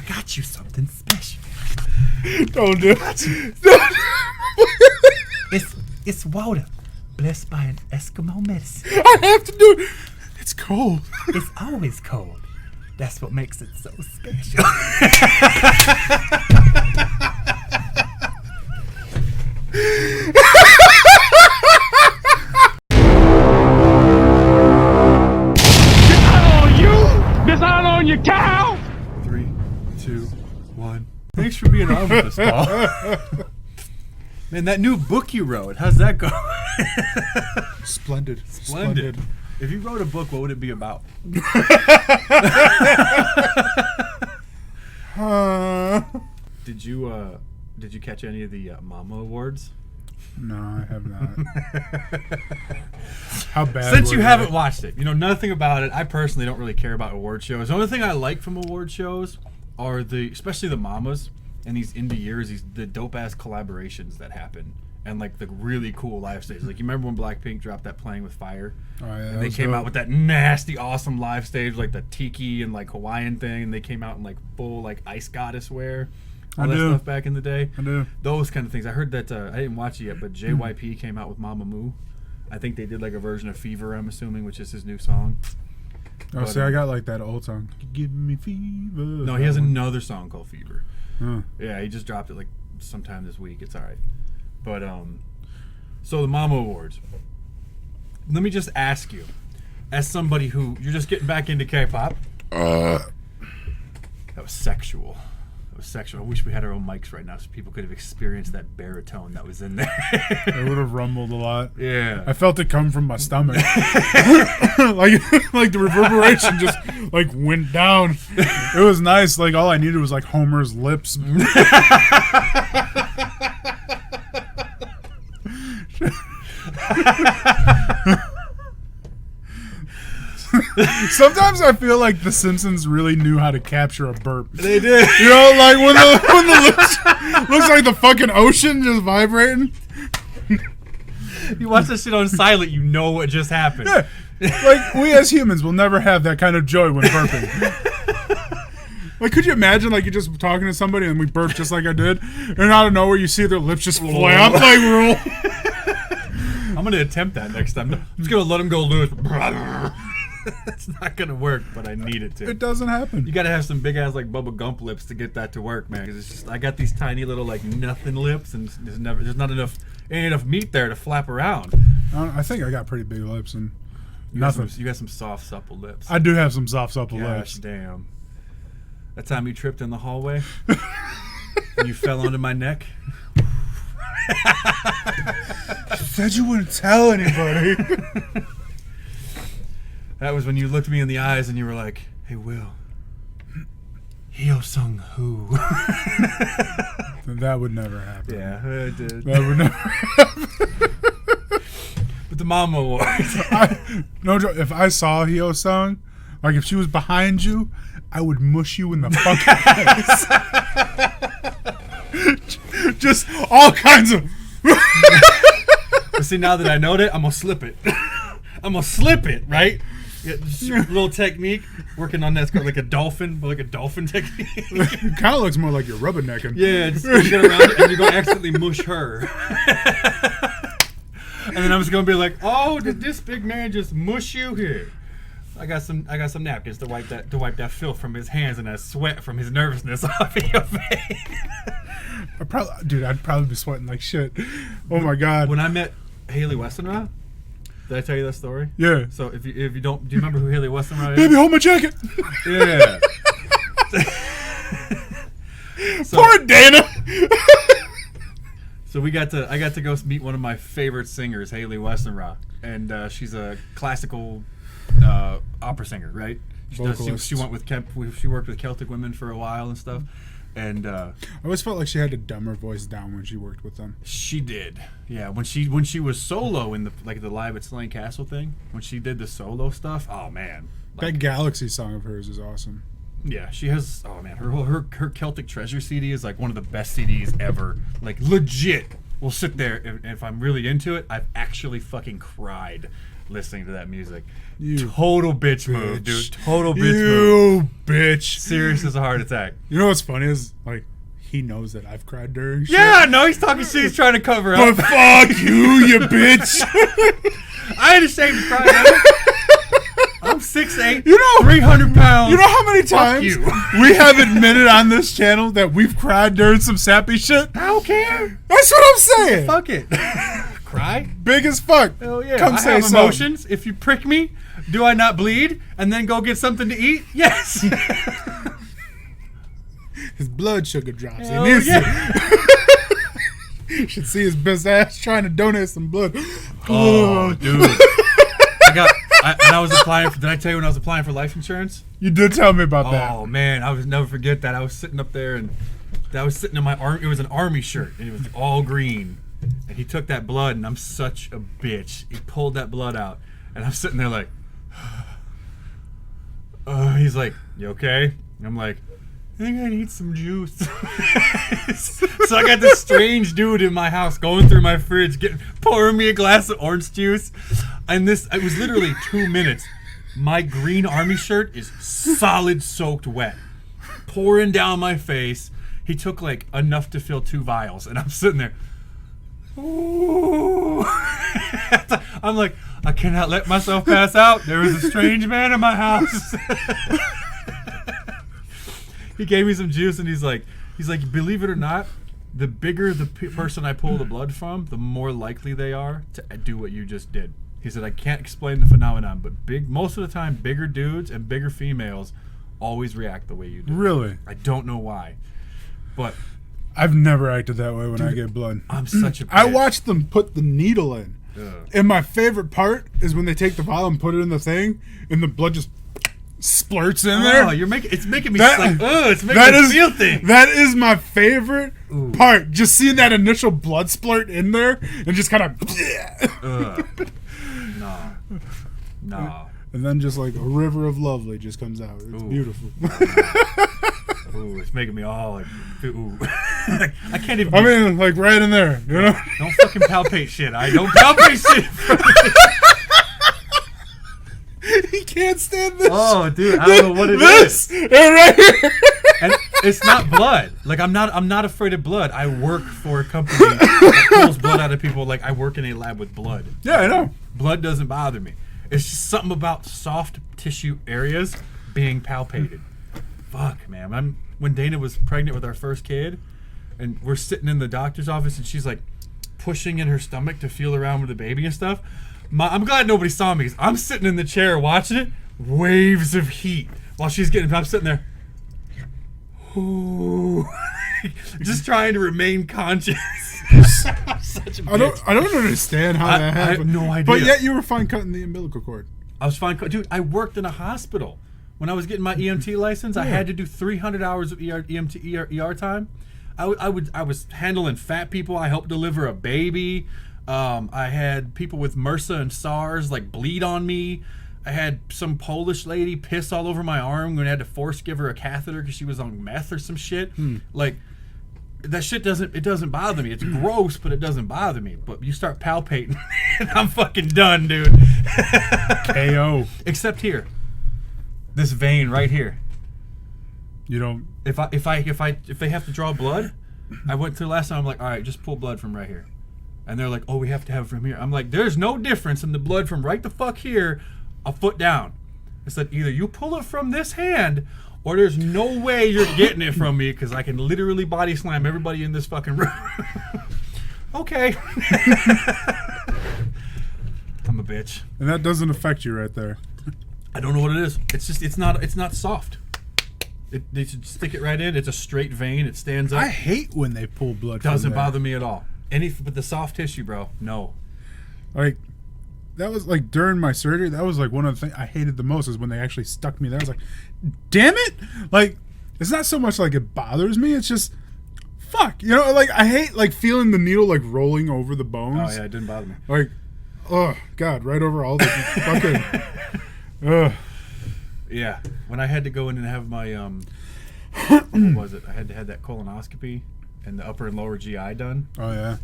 got you something special. Don't do it. It's water, blessed by an Eskimo medicine. I have to do it. It's cold. It's always cold. That's what makes it so special. Out on your cow! 3, 2, 1. Thanks for being on with us, Paul. Man, that new book you wrote, how's that go? Splendid. If you wrote a book, what would it be about? Did you catch any of the Mama Awards? No, I have not. How bad? Since you haven't watched it, you know nothing about it. I personally don't really care about award shows. The only thing I like from award shows are especially the Mamas and these indie years, the dope ass collaborations that happen, and like the really cool live stages. Like you remember when Blackpink dropped that Playing with Fire? Oh yeah. And they came out with that nasty, awesome live stage, like the tiki and like Hawaiian thing. And they came out in like full like ice goddess wear. All that stuff back in the day. I do. Those kind of things. I heard that, I didn't watch it yet, but JYP came out with Mama Moo. I think they did like a version of Fever, I'm assuming, which is his new song. Oh, see, I got like that old song. Give me fever. No, he has another song called Fever. Huh. Yeah, he just dropped it like sometime this week. It's all right. But, so the Mama Awards. Let me just ask you, as somebody who, you're just getting back into K-pop. That was sexual. Sexual. I wish we had our own mics right now so people could have experienced that baritone that was in there. It would have rumbled a lot. Yeah. I felt it come from my stomach. like the reverberation just like went down. It was nice. Like all I needed was like Homer's lips. Sometimes I feel like The Simpsons really knew how to capture a burp. They did. You know, like when the lips looks like the fucking ocean just vibrating. You watch this shit on silent, you know what just happened. Yeah. Like we as humans will never have that kind of joy when burping. Like, could you imagine, like, you're just talking to somebody and we burp just like I did, and out of nowhere you see their lips just flap like roll. I'm gonna attempt that next time. I'm just gonna let them go loose. It's not gonna work, but I need it to. It doesn't happen. You gotta have some big ass like Bubba Gump lips to get that to work, man. Because it's just I got these tiny little like nothing lips, and there's not enough meat there to flap around. I think I got pretty big lips and You got some soft, supple lips. I do have some soft, supple Gosh, lips. damn. That time you tripped in the hallway and you fell onto my neck. Said you wouldn't tell anybody. That was when you looked me in the eyes and you were like, "Hey, Will, Hyo-sung who?" That would never happen. Yeah, it did. That would never happen. But the Mama Awards. No joke. If I saw Hyo-sung, like if she was behind you, I would mush you in the fucking face. Just all kinds of. But see, now that I know that, I'm gonna slip it. I'm gonna slip it, right? Yeah, little technique, working on that. It's called like a dolphin technique. It kind of looks more like you're rubbernecking. Yeah, just get around it and you're gonna accidentally mush her. And then I'm just gonna be like, "Oh, did this big man just mush you here?" I got some napkins to wipe that filth from his hands and that sweat from his nervousness off of your face. I'd probably be sweating like shit. Oh my god. When I met Haley Westenra, did I tell you that story? Yeah. So if you don't, do you remember who Haley Westenra is? Baby, hold my jacket. Yeah. Poor Dana. So I got to go meet one of my favorite singers, Haley Westenra, and she's a classical opera singer, right? She worked with Celtic women for a while and stuff, and I always felt like she had to dumb her voice down when she worked with them. She did, yeah. When she was solo in the Live at Slane Castle thing, when she did the solo stuff, oh man, That Galaxy song of hers is awesome. Yeah, she has. Oh man, her Celtic Treasure CD is like one of the best CDs ever. Like legit, we'll sit there and if I'm really into it, I've actually fucking cried listening to that music. You Total bitch move, dude. Total bitch move. You bitch. Serious as a heart attack. You know what's funny is, like, he knows that I've cried during shit. Yeah, no, he's talking shit. He's trying to cover But up. fuck you bitch. I ain't ashamed to cry, man. I'm 6'8", You know, 300 pounds. You know how many times you. we have admitted on this channel that we've cried during some sappy shit? I don't care. That's what I'm saying. Fuck it. Cry? Big as fuck. Hell yeah. Come I say have something. emotions. If you prick me, do I not bleed? And then go get something to eat? Yes. His blood sugar drops. Hell He needs yeah. You should see his best ass trying to donate some blood. Oh, dude. When I was applying for, did I tell you when I was applying for life insurance? You did tell me about that. Oh, man. I will never forget that. I was sitting up there and I was sitting in my arm. It was an army shirt and it was all green. And he took that blood and I'm such a bitch. He pulled that blood out and I'm sitting there like, he's like, you okay? And I'm like, I think I need some juice. So I got this strange dude in my house going through my fridge, pouring me a glass of orange juice. And it was literally 2 minutes. My green army shirt is solid soaked wet, pouring down my face. He took like enough to fill 2 vials, and I'm sitting there. Ooh. I'm like, I cannot let myself pass out. There was a strange man in my house. He gave me some juice, and he's like, believe it or not, the bigger the person I pull the blood from, the more likely they are to do what you just did. He said, I can't explain the phenomenon, but most of the time, bigger dudes and bigger females always react the way you do. Really? I don't know why, but I've never acted that way when I get blood. I'm such a bitch. I watched them put the needle in. Ugh. And my favorite part is when they take the vial and put it in the thing, and the blood just splurts in there. Oh, it's making me That- like, it's making me feel things. That is my favorite part. Just seeing that initial blood splurt in there and just kind of. No. And then just like a river of lovely just comes out. It's beautiful. Ooh, it's making me all like, ooh. I can't even. I mean, like right in there, you know? Don't fucking palpate shit. I don't palpate shit. He can't stand this. Oh, dude, I don't know what it is. This right here. And it's not blood. Like I'm not afraid of blood. I work for a company that pulls blood out of people. Like I work in a lab with blood. Yeah, I know. Blood doesn't bother me. It's just something about soft tissue areas being palpated. Fuck, man. When Dana was pregnant with our first kid, and we're sitting in the doctor's office, and she's like pushing in her stomach to feel around with the baby and stuff. I'm glad nobody saw me. 'Cause I'm sitting in the chair watching it, waves of heat while she's getting. I'm sitting there, ooh, just trying to remain conscious. I'm such a bitch. I don't understand how that happened. I have no idea. But yet you were fine cutting the umbilical cord. I was fine, dude. I worked in a hospital when I was getting my EMT license. I had to do 300 hours of ER time. I was handling fat people. I helped deliver a baby. I had people with MRSA and SARS like bleed on me. I had some Polish lady piss all over my arm when I had to force give her a catheter because she was on meth or some shit. Like that shit doesn't bother me. It's gross, but it doesn't bother me. But you start palpating, and I'm fucking done, dude. KO. Except here, this vein right here. You don't. If they have to draw blood, I went through last time. I'm like, all right, just pull blood from right here. And they're like, oh, we have to have it from here. I'm like, there's no difference in the blood from right the fuck here, a foot down. I said, either you pull it from this hand, or there's no way you're getting it from me because I can literally body slam everybody in this fucking room. Okay. I'm a bitch. And that doesn't affect you right there. I don't know what it is. It's just it's not soft. They should stick it right in. It's a straight vein. It stands up. I hate when they pull blood. Doesn't from there. bother me at all. But the soft tissue, bro. No. Like that was like during my surgery. That was like one of the things I hated the most is when they actually stuck me there. I was like, damn it! Like it's not so much like it bothers me. It's just fuck. You know, like I hate like feeling the needle like rolling over the bones. Oh yeah, it didn't bother me. Like, oh god, right over all the fucking. Ugh. Yeah, when I had to go in and have my what was it? I had to have that colonoscopy and the upper and lower GI done. Oh yeah.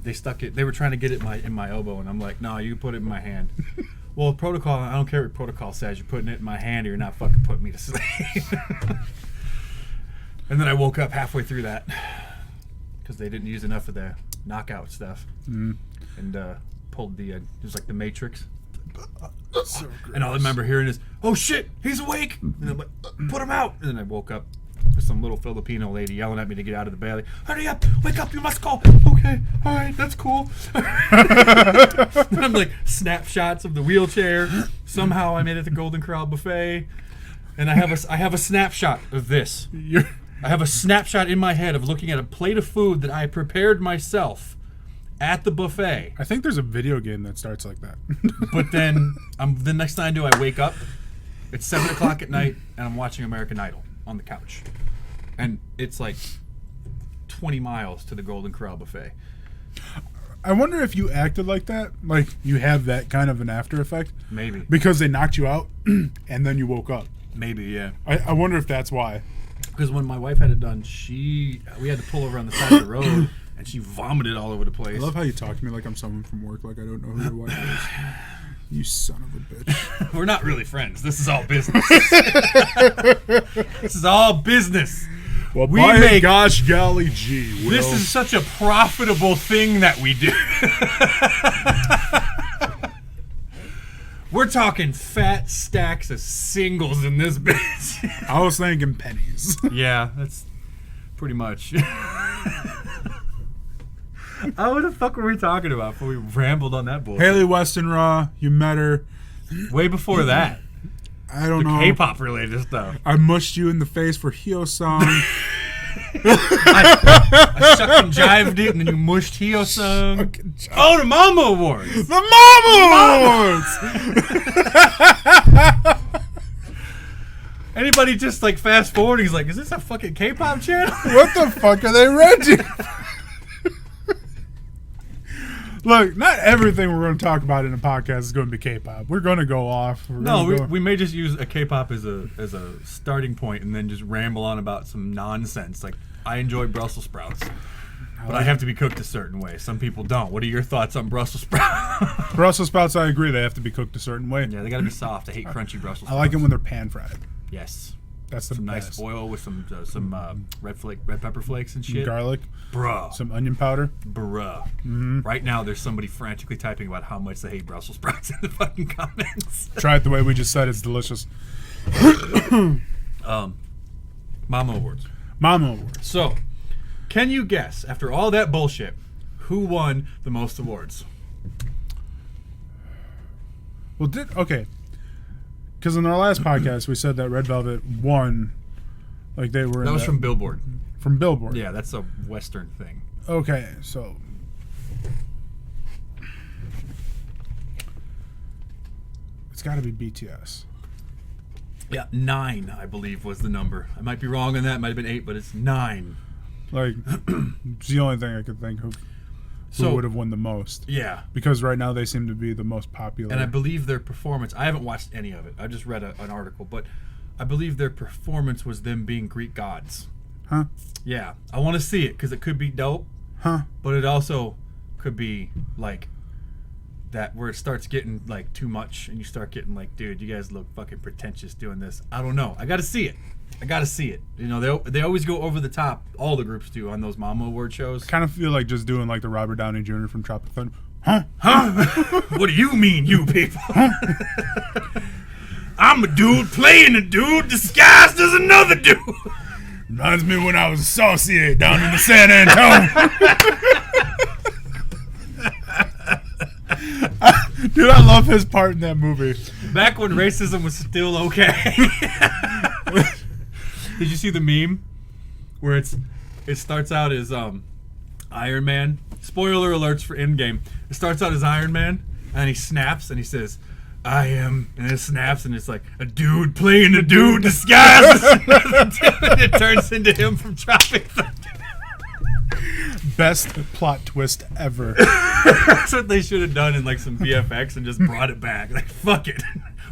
they stuck it. They were trying to get it in my elbow, and I'm like, no, you put it in my hand. Well, protocol. I don't care what protocol says. You're putting it in my hand, or you're not fucking putting me to sleep. And then I woke up halfway through that because they didn't use enough of the knockout stuff, and pulled the. It was like the Matrix. So and all I remember hearing is, "Oh shit, he's awake!" And I'm like, "Put him out!" And then I woke up with some little Filipino lady yelling at me to get out of the belly. "Hurry up! Wake up! You must call." Okay, all right, that's cool. And I'm like snapshots of the wheelchair. Somehow I made it to Golden Corral buffet, and I have a snapshot of this. I have a snapshot in my head of looking at a plate of food that I prepared myself at the buffet. I think there's a video game that starts like that. But then the next thing I do, I wake up. It's 7 o'clock at night, and I'm watching American Idol on the couch. And it's like 20 miles to the Golden Corral buffet. I wonder if you acted like that. Like, you have that kind of an after effect. Maybe. Because they knocked you out, and then you woke up. Maybe, yeah. I wonder if that's why. Because when my wife had it done, we had to pull over on the side of the road, and she vomited all over the place. I love how you talk to me like I'm someone from work, like I don't know who your wife is. You son of a bitch. We're not really friends. This is all business. This is all business. Well, by gosh golly gee, Will. This is such a profitable thing that we do. We're talking fat stacks of singles in this bitch. I was thinking pennies. Yeah, that's pretty much. What the fuck were we talking about before we rambled on that bullshit? Haley Westenra, you met her. Way before that. I don't know. K-pop related stuff. I mushed you in the face for Hyo-sung. I shucked and jived it, and then you mushed Hyo-sung. Oh, the Mama Awards. The Mama Awards. Anybody just like fast forwarding is like, is this a fucking K-pop channel? What the fuck are they renting? Look, not everything we're going to talk about in a podcast is going to be K-pop. We're going to go off. We may just use a K-pop as a starting point and then just ramble on about some nonsense. Like, I enjoy Brussels sprouts, but I have to be cooked a certain way. Some people don't. What are your thoughts on Brussels sprouts? Brussels sprouts, I agree. They have to be cooked a certain way. Yeah, they got to be soft. I hate crunchy Brussels sprouts. I like it when they're pan-fried. Yes. That's the some best. Nice oil with some red pepper flakes and shit. Garlic. Bruh. Some onion powder. Bruh. Mm-hmm. Right now, there's somebody frantically typing about how much they hate Brussels sprouts in the fucking comments. Try it the way we just said. It's delicious. Mama Awards. Mama Awards. So, can you guess, after all that bullshit, who won the most awards? Well, okay. Because in our last podcast, we said that Red Velvet won. Like they were. That was from Billboard. From Billboard. Yeah, that's a Western thing. Okay, so. It's got to be BTS. Yeah, 9, I believe, was the number. I might be wrong on that. It might have been 8, but it's 9. Like, it's the only thing I could think of. Who would have won the most? Yeah. Because right now they seem to be the most popular. And I believe their performance, I haven't watched any of it. I just read an article, but I believe their performance was them being Greek gods. Huh? Yeah. I want to see it because it could be dope. Huh? But it also could be like that where it starts getting like too much and you start getting like, dude, you guys look fucking pretentious doing this. I don't know. I got to see it. You know, they always go over the top. All the groups do on those Mama Award shows. I kind of feel like just doing like the Robert Downey Jr. from Tropic Thunder. Huh? What do you mean, you people? I'm a dude playing a dude disguised as another dude. Reminds me when I was a saucier down in the San Antonio. Dude, I love his part in that movie. Back when racism was still okay. Did you see the meme where it starts out as Iron Man? Spoiler alerts for Endgame. It starts out as Iron Man, and he snaps and he says, "I am," and it snaps and it's like a dude playing a dude disguised as another dude. It turns into him from Tropic Thunder. Best plot twist ever. That's what they should have done in like some VFX and just brought it back. Like, fuck it.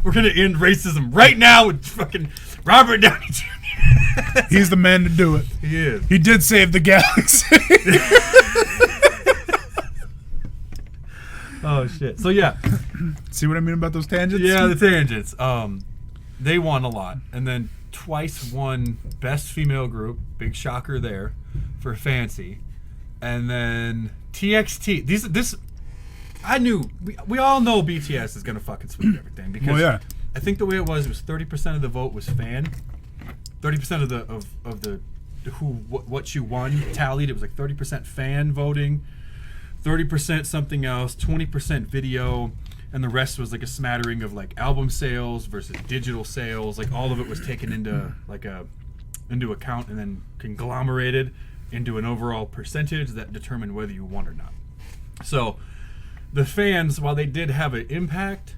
We're going to end racism right now with fucking Robert Downey Jr. He's the man to do it. He is. He did save the galaxy. Oh shit. So yeah. See what I mean about those tangents? Yeah, the tangents. They won a lot, and then Twice won Best Female Group. Big shocker there for Fancy, and then TXT. This I knew. We all know BTS is gonna fucking sweep everything because Well, yeah. I think the way it was 30% of the vote was fan. 30% of the what you won tallied. It was like 30% fan voting, 30% something else, 20% video, and the rest was like a smattering of like album sales versus digital sales. Like all of it was taken into into account and then conglomerated into an overall percentage that determined whether you won or not. So the fans, while they did have an impact,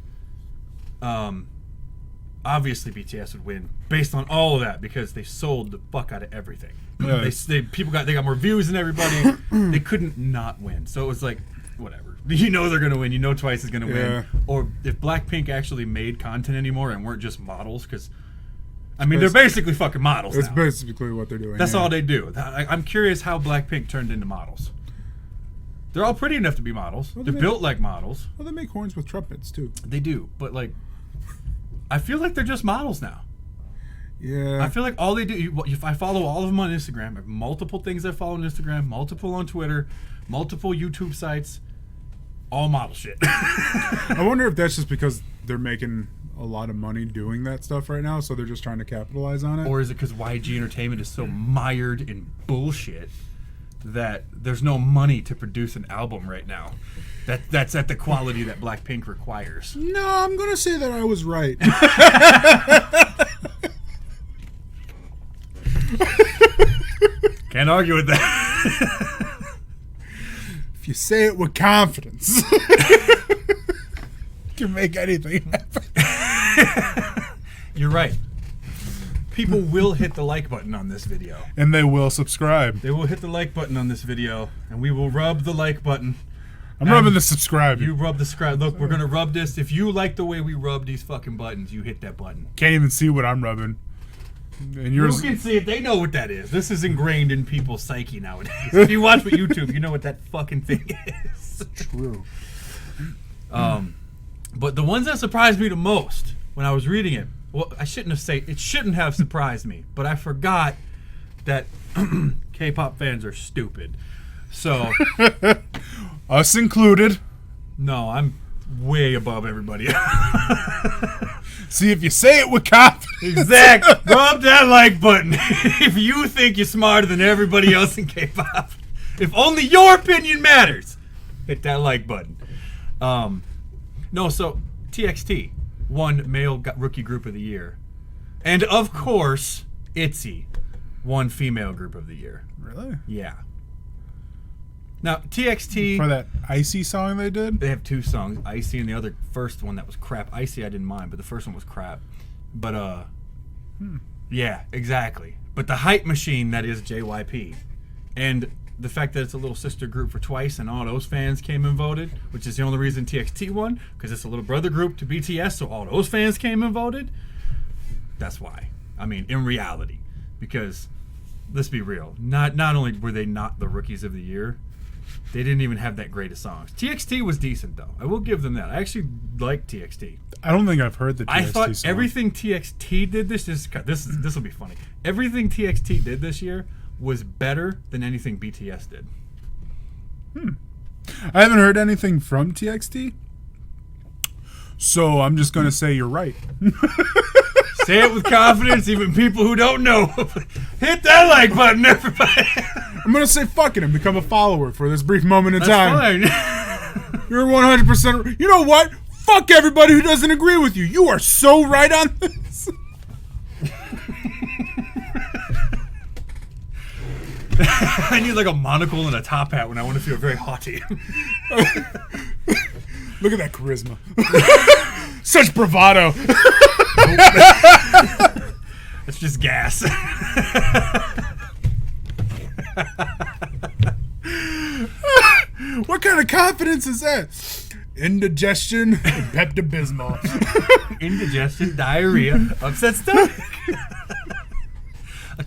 obviously BTS would win based on all of that because they sold the fuck out of everything. Yeah. They got more views than everybody. They couldn't not win. So it was like, whatever. You know they're gonna win. You know Twice is gonna win. Or if Blackpink actually made content anymore and weren't just models, because I mean they're basically fucking models. That's now. basically what they're doing. That's all they do. I'm curious how Blackpink turned into models. They're all pretty enough to be models. Well, they're built like models. Well, they make horns with trumpets too. They do, but like, I feel like they're just models now. Yeah. I feel like all they do. If I follow all of them on Instagram, I have multiple things I follow on Instagram, multiple on Twitter, multiple YouTube sites, all model shit. I wonder if that's just because they're making a lot of money doing that stuff right now, so they're just trying to capitalize on it. Or is it because YG Entertainment is so mired in bullshit that there's no money to produce an album right now that's at the quality that Blackpink requires? No, I'm gonna say that I was right. Can't argue with that. If you say it with confidence, you can make anything happen. You're right. People will hit the like button on this video. And they will subscribe. They will hit the like button on this video, and we will rub the like button. I'm rubbing the subscribe. You rub the subscribe. Look, we're going to rub this. If you like the way we rub these fucking buttons, you hit that button. Can't even see what I'm rubbing. And yours. You can see it. They know what that is. This is ingrained in people's psyche nowadays. If you watch with YouTube, you know what that fucking thing is. True. But the ones that surprised me the most when I was reading it, well, it shouldn't have surprised me, but I forgot that K-pop fans are stupid. So, Us included. no, I'm way above everybody else. See, if you say it with confidence. Exactly. Rub that like button if you think you're smarter than everybody else in K-pop. If only your opinion matters, hit that like button. No, so TXT won Male Rookie Group of the Year. And of course, ITZY won Female Group of the Year. Really? Yeah. Now, TXT... For that Icy song they did? They have two songs, Icy and the other first one that was crap. Icy I didn't mind, but the first one was crap. But, yeah, exactly. But the hype machine that is JYP. And the fact that it's a little sister group for Twice and all those fans came and voted, which is the only reason TXT won, because it's a little brother group to BTS, so all those fans came and voted. That's why. I mean, in reality. Because, let's be real, not only were they not the Rookies of the Year, they didn't even have that great of songs. TXT was decent, though. I will give them that. I actually like TXT. I don't think I've heard the TXT I thought song. everything TXT did this will be funny. Everything TXT did this year was better than anything BTS did. I haven't heard anything from TXT, so I'm just going to say you're right. Say it with confidence, even people who don't know. Hit that like button, everybody. I'm going to say fuck it and become a follower for this brief moment in time. That's fine. You're 100%. You know what? Fuck everybody who doesn't agree with you. You are so right on this. I need like a monocle and a top hat when I want to feel very haughty. Look at that charisma. Such bravado. It's just gas. What kind of confidence is that? Indigestion and Pepto-Bismol. Indigestion, diarrhea, upset stomach. I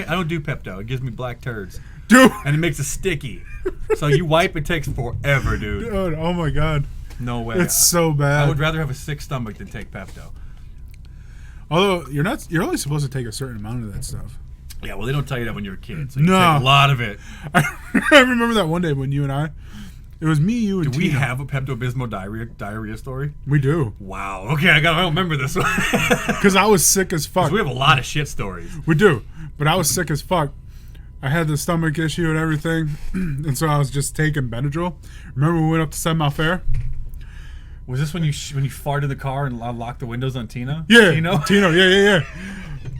don't do Pepto. It gives me black turds. Dude. And it makes it sticky. So you wipe, it takes forever, dude. Dude, oh my god. No way. It's so bad. I would rather have a sick stomach than take Pepto. Although you're only supposed to take a certain amount of that stuff. Yeah, well, they don't tell you that when you're a kid. So you No. take a lot of it. I remember that one day when you and I, it was me, you, and Do we Tina. have a Pepto-Bismol diarrhea story? We do. Wow. Okay, I don't remember this one. Because I was sick as fuck. We have a lot of shit stories. We do. But I was sick as fuck. I had the stomach issue and everything. And so I was just taking Benadryl. Remember we went up to 7 Mile Fair? Was this when you farted in the car and locked the windows on Tina? Yeah. Tino? Yeah.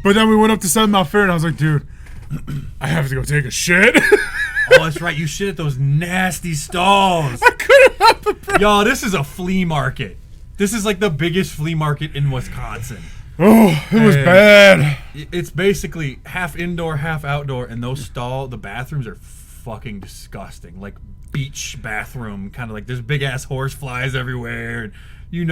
But then we went up to 7 Mile Fair and I was like, dude, I have to go take a shit. Oh, that's right. You shit at those nasty stalls. I couldn't help it, bro. Y'all, this is a flea market. This is like the biggest flea market in Wisconsin. Oh, it was bad. It's basically half indoor, half outdoor, and the bathrooms are fucking disgusting. Like beach bathroom, kind of like there's big ass horse flies everywhere. And you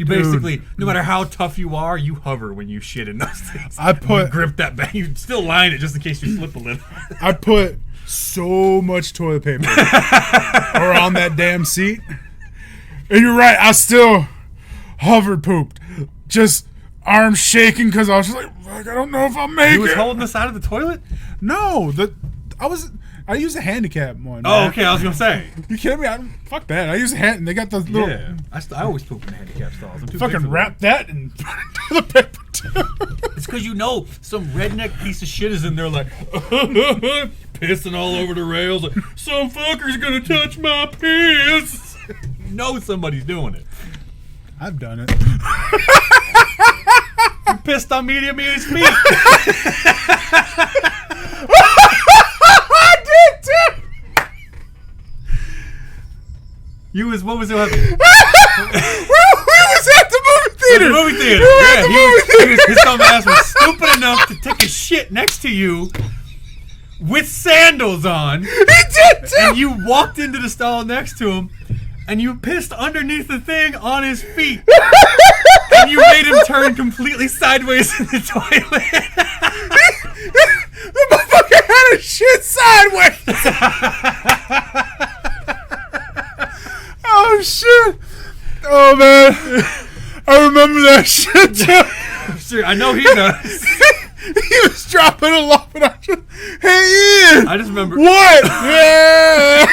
basically, no matter how tough you are, you hover when you shit in those things. You grip that bag. You still line it just in case you slip a little. I put so much toilet paper around that damn seat. And you're right, I still hovered pooped. Just arms shaking because I was just like, fuck, I don't know if I'll make it. You was holding the side of the toilet? No, I used a handicap one. Oh, okay, I was going to say. You kidding me? Fuck that. I use a hand, and they got those little... Yeah, I always poop in the handicap stalls. I'm too big fucking for wrap that and put toilet paper too. It's because some redneck piece of shit is in there like pissing all over the rails. Like, some fucker's going to touch my piss. You know somebody's doing it. I've done it. You pissed on Media Me's feet. I did too. What was it? We was at the movie theater. movie theater. His dumb ass was stupid enough to take a shit next to you with sandals on. He did too. And you walked into the stall next to him, and you pissed underneath the thing on his feet. And you made him turn completely sideways in the toilet. The motherfucker had a shit sideways. Oh shit! Oh man, I remember that shit too. Sure, I know he does. He was dropping a lot, but I just, hey Ian. I just remember what? Yeah.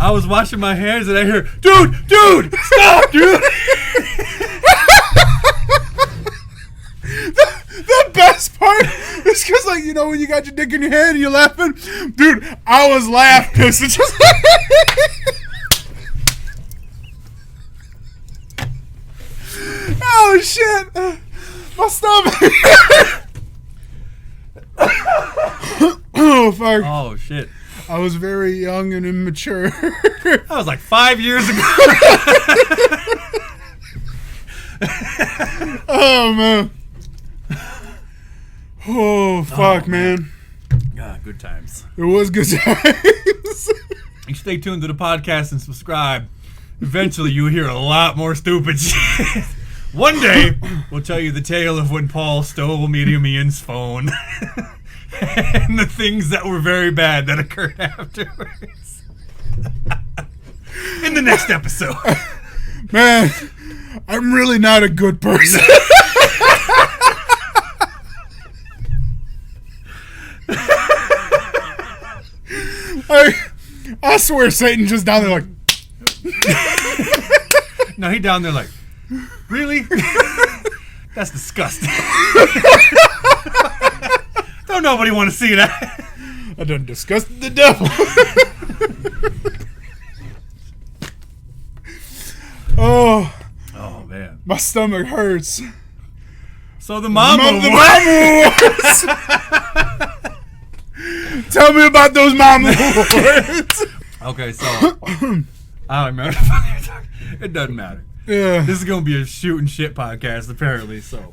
I was washing my hands and I hear, dude, stop, dude. The best part is because, like, you know, when you got your dick in your hand and you're laughing, dude, I was laughing. It's just oh shit, my stomach. Oh fuck. Oh shit. I was very young and immature. That was like 5 years ago. Oh man. Oh fuck, man. Good times. It was good times. You stay tuned to the podcast and subscribe. Eventually you'll hear a lot more stupid shit. One day we'll tell you the tale of when Paul stole Medium Ian's phone. And the things that were very bad that occurred afterwards. In the next episode. Man, I'm really not a good person. I swear Satan's just down there like... No, he down there like, really? That's disgusting. Don't nobody want to see that. I done disgusted the devil. Oh man, my stomach hurts. So the Mama Awards. Tell me about those Mama Awards. Okay, so I don't remember. It doesn't matter. Yeah. This is gonna be a shoot and shit podcast, apparently. So.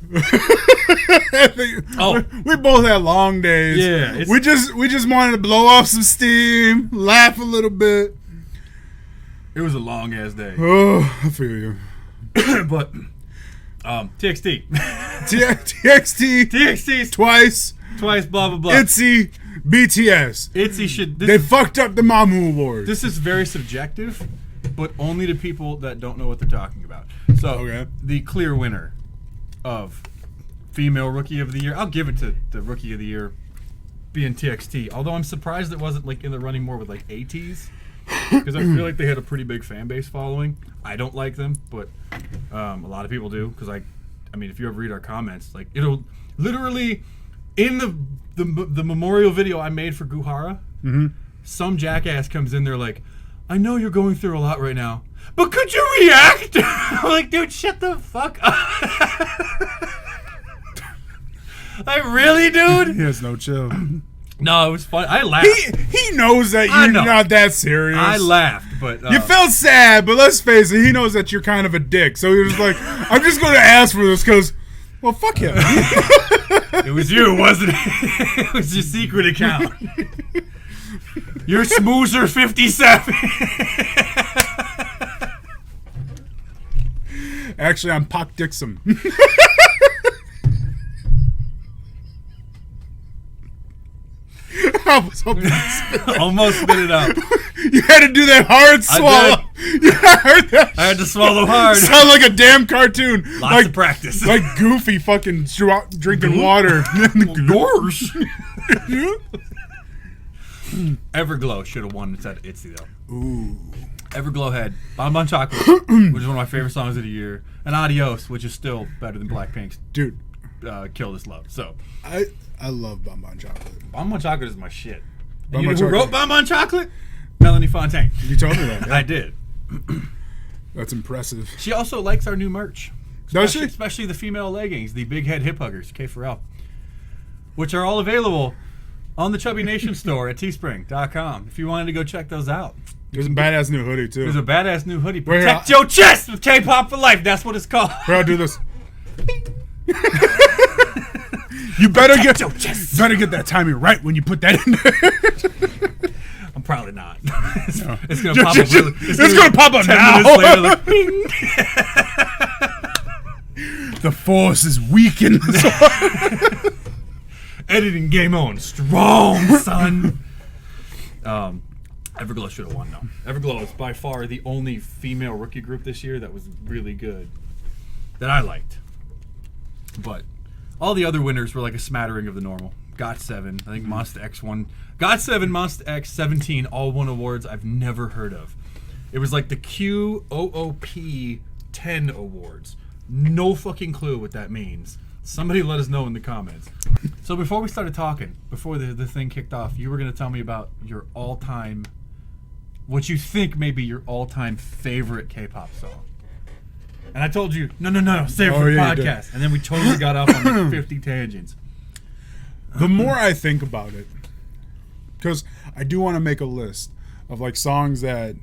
We both had long days. Yeah. We just wanted to blow off some steam, laugh a little bit. It was a long ass day. Oh, I feel you. But TXT. TXT twice, blah blah blah. ITZY, BTS. ITZY should. They fucked up the Mamu Awards. This is very subjective. but only to people that don't know what they're talking about. So, the clear winner of Female Rookie of the Year, I'll give it to the Rookie of the Year being TXT. Although I'm surprised it wasn't like in the running more with like ATs, because I feel like they had a pretty big fan base following. I don't like them, but a lot of people do. Because I mean, if you ever read our comments, like it'll literally in the memorial video I made for Guhara, some jackass comes in there like, I know you're going through a lot right now, but could you react? I'm like, dude, shut the fuck up. Like, really, dude? He has no chill. No, it was fun. I laughed. He knows that you're not that serious. I laughed, but you felt sad. But let's face it, he knows that you're kind of a dick. So he was like, "I'm just going to ask for this because, well, fuck him." It was you, wasn't it? It was your secret account. You're Smoozer 57. Actually, I'm Pac Dixon. I was hoping almost spit it out. You had to do that hard swallow. Yeah, I heard that. I had to swallow hard. Sound like a damn cartoon. Lots of practice. Like Goofy fucking drinking water. Doors. Everglow should have won instead of ITZY though. Ooh. Everglow had Bon Bon Chocolate, which is one of my favorite songs of the year, and Adios, which is still better than Blackpink's Dude. Kill This Love. So I love Bon Bon Chocolate. Bon Bon Chocolate is my shit. Bon And Bon you know who Chocolate. wrote Bon Bon Chocolate? Melanie Fontaine. You told me that. Yeah. I did. That's impressive. She also likes our new merch. Does she? Especially the female leggings, the Big Head Hip Huggers, K4L, which are all available on the Chubby Nation store at teespring.com if you wanted to go check those out. There's a badass new hoodie, too. There's a badass new hoodie. Wait, Protect your chest with K-pop for life. That's what it's called. Here, I'll do this. You better get that timing right when you put that in there. I'm probably not. No. It's gonna pop up. It's gonna pop up 10 now. minutes later, like, bing. The force is weakened. Editing game on strong, son. Everglow should have won though. Everglow is by far the only female rookie group this year that was really good, that I liked. But all the other winners were like a smattering of the normal. GOT7, I think Monsta X won. GOT7, Monsta X, 17 all won awards I've never heard of. It was like the QOOP 10 awards. No fucking clue what that means. Somebody let us know in the comments. So before we started talking, before the thing kicked off, you were going to tell me about your all-time, what you think may be your all-time favorite K-pop song. And I told you, no, save it for the podcast. And then we totally got off on like 50 tangents. The more I think about it, because I do want to make a list of like songs that,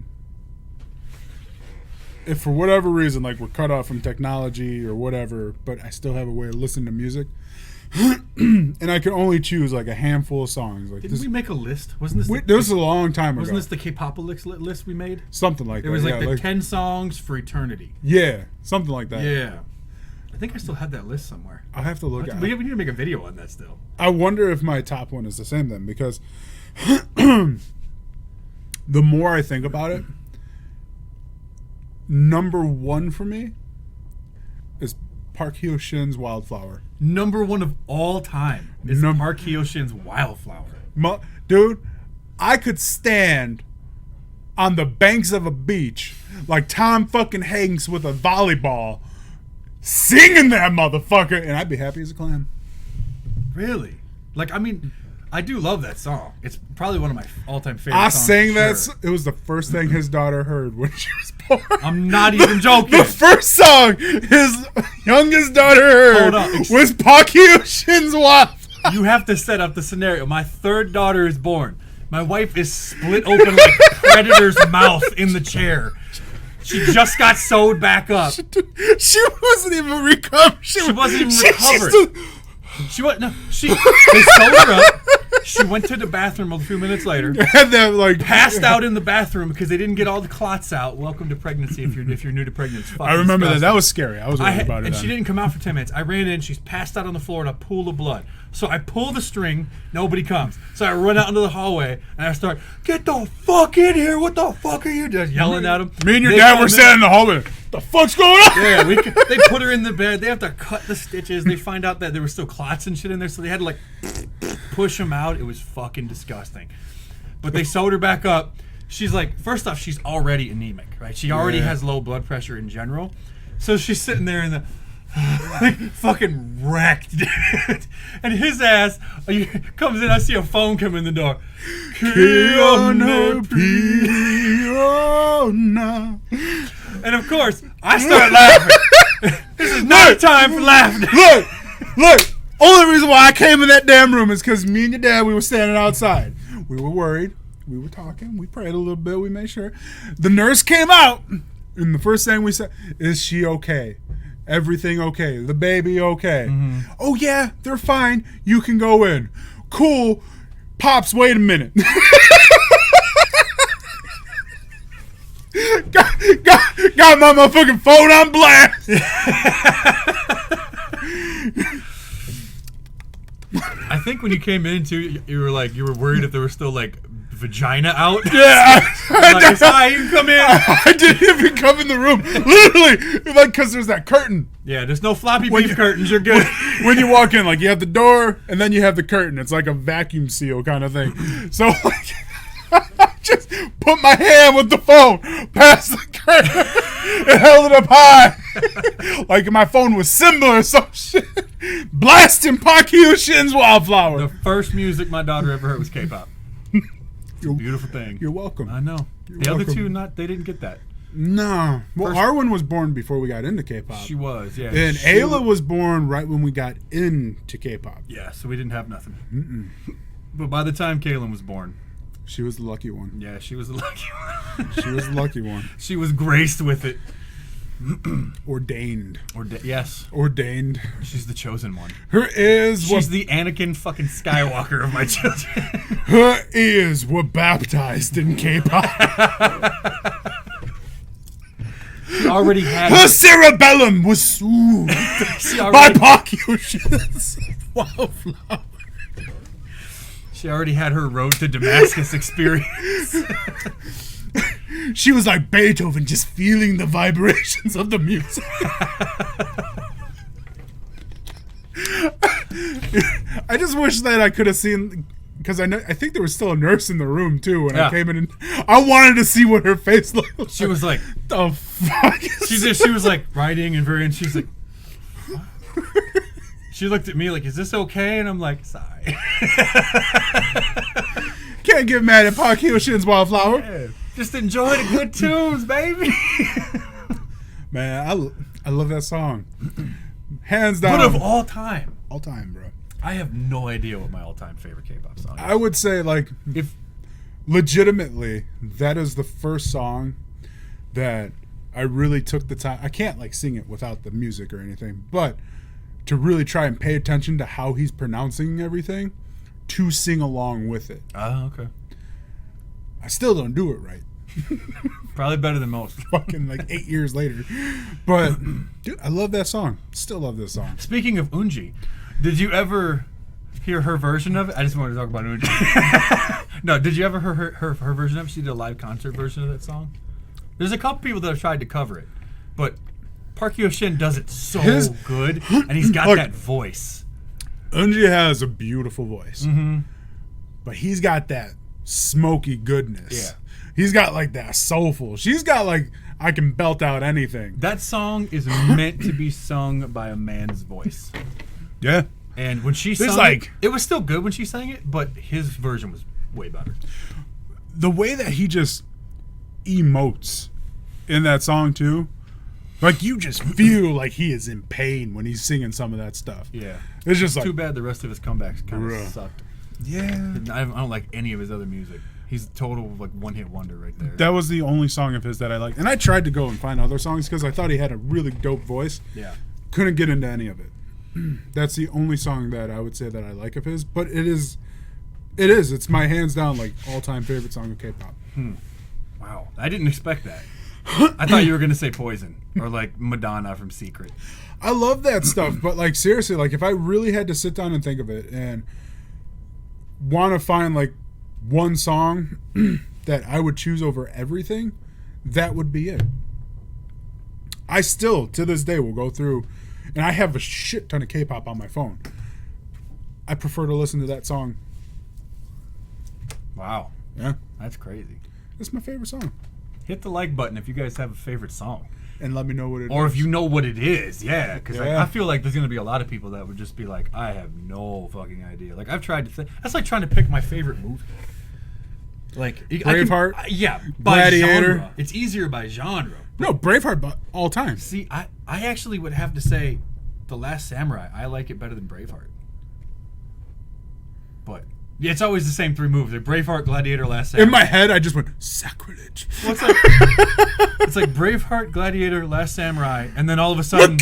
if for whatever reason, like we're cut off from technology or whatever, but I still have a way of listening to music, and I can only choose like a handful of songs. Like Didn't we make a list? Wasn't this? This was a long time ago. Wasn't this the K-Popolix list we made? Something like that. It was like yeah, the 10 songs for eternity. Yeah, something like that. Yeah. I think I still have that list somewhere. I'll have to look at it. We need to make a video on that still. I wonder if my top one is the same then, because the more I think about it, number one for me is Park Hyo-shin's Wildflower. Number one of all time is Park Hyo-shin's Wildflower. Dude, I could stand on the banks of a beach like Tom fucking Hanks with a volleyball singing that motherfucker, and I'd be happy as a clam. Really? Like, I mean, I do love that song. It's probably one of my all-time favorite I songs. sang for that. sure. It was the first thing his daughter heard when she was born. I'm not even joking. The first song his youngest daughter heard was Park Hyo-shin's Wildflower. You have to set up the scenario. My third daughter is born. My wife is split open like Predator's mouth in the chair. She just got sewed back up. She wasn't even recovered. She wasn't even recovered. She was no. They sewed her up. She She went to the bathroom a few minutes later. Had that like Passed out in the bathroom because they didn't get all the clots out. Welcome to pregnancy if you're new to pregnancy. I remember that. That was scary. I was worried about it. And then. she didn't come out for 10 minutes. I ran in. She's passed out on the floor in a pool of blood. So I pull the string. Nobody comes. So I run out into the hallway and I start, get the fuck in here. What the fuck are you doing? Yelling at them. Me and your dad were standing in the hallway. The fuck's going on? Yeah, they put her in the bed. They have to cut the stitches. They find out that there were still clots and shit in there, so they had to like push them out. It was fucking disgusting. But they sewed her back up. She's like, first off, she's already anemic, right? She already has low blood pressure in general. So she's sitting there in the like fucking wrecked, dude. And his ass comes in. I see a phone come in the door. And of course, I start laughing. This is not time for laughing. Look. Only reason why I came in that damn room is because me and your dad, we were standing outside. We were worried. We were talking. We prayed a little bit. We made sure. The nurse came out, and the first thing we said, is she okay? Everything okay? The baby okay? Mm-hmm. Oh, yeah, they're fine. You can go in. Cool. Pops, wait a minute. got my motherfucking phone on blast. I think when you came in too, you were worried if there was still like vagina out. Yeah, like, hi, you can come in. I didn't even come in the room, literally, like because there's that curtain. Yeah, there's no floppy beef curtains. You're good. When you walk in, like you have the door and then you have the curtain. It's like a vacuum seal kind of thing. So like, I just put my hand with the phone past the curtain and held it up high, like my phone was Simba or some shit, blasting Park Hyo-shin's Wildflower. The first music my daughter ever heard was K-pop. It's a beautiful thing. You're welcome. I know. The other two, they didn't get that. No. Well, Arwen was born before we got into K-pop. She was, yeah. And Ayla was born right when we got into K-pop. Yeah, so we didn't have nothing. But by the time Kaylin was born, she was the lucky one. Yeah, she was the lucky one. She was the lucky one. She was graced with it. Ordained. Yes. Ordained. She's the chosen one. She's the Anakin fucking Skywalker of my children. Her ears were baptized in K-pop. She already had her cerebellum was soothed by Park Hyo-shin's Wildflower. She already had her road to Damascus experience. She was like Beethoven, just feeling the vibrations of the music. I just wish that I could have seen, because I think there was still a nurse in the room too when I came in. And I wanted to see what her face looked like. She was like, "The fuck?" She was like writing and she's like. She looked at me like, is this okay? And I'm like, sorry. Can't get mad at Park Hyo-shin's Wildflower. Yeah. Just enjoy the good tunes, baby. Man, I love that song. Hands down. But of all time. All time, bro. I have no idea what my all-time favorite K-pop song is. I would say, like, if legitimately, that is the first song that I really took the time. I can't, like, sing it without the music or anything, but to really try and pay attention to how he's pronouncing everything, to sing along with it. Oh, okay. I still don't do it right. Probably better than most. Fucking like 8 years later. But, dude, I love that song. Still love this song. Speaking of Unji, did you ever hear her version of it? I just wanted to talk about Unji. No, did you ever hear her version of it? She did a live concert version of that song. There's a couple people that have tried to cover it, but Park Hyo-shin does it so good, and he's got that voice. Unji has a beautiful voice, but he's got that smoky goodness. Yeah. He's got like that soulful. She's got like, I can belt out anything. That song is meant to be sung by a man's voice. Yeah. And when she sang it was still good when she sang it, but his version was way better. The way that he just emotes in that song too, like you just feel like he is in pain when he's singing some of that stuff. Yeah. It's just like, too bad the rest of his comebacks kind of sucked. Yeah. I don't like any of his other music. He's total like one-hit wonder right there. That was the only song of his that I liked. And I tried to go and find other songs because I thought he had a really dope voice. Yeah. Couldn't get into any of it. That's the only song that I would say that I like of his. But it is It is. It's my hands down like all-time favorite song of K-pop. Wow, I didn't expect that. I thought you were gonna say Poison or like Madonna from Secret. I love that stuff, but like seriously, like if I really had to sit down and think of it and want to find like one song that I would choose over everything, that would be it. I still, to this day, will go through, and I have a shit ton of K-pop on my phone. I prefer to listen to that song. Wow, Yeah, that's crazy. it's my favorite song. Hit the like button if you guys have a favorite song. And let me know what it is. Or if you know what it is, yeah. Because Yeah. I feel like there's going to be a lot of people that would just be like, I have no fucking idea. Like, I've tried to that's like trying to pick my favorite movie. Like, Braveheart? Yeah, by Gladiator? genre. It's easier by genre. No, Braveheart, but all time. See, I actually would have to say The Last Samurai. I like it better than Braveheart. But, yeah, it's always the same three movies. Like Braveheart, Gladiator, Last Samurai. In my head, I just went, sacrilege. Well, it's like Braveheart, Gladiator, Last Samurai, and then all of a sudden...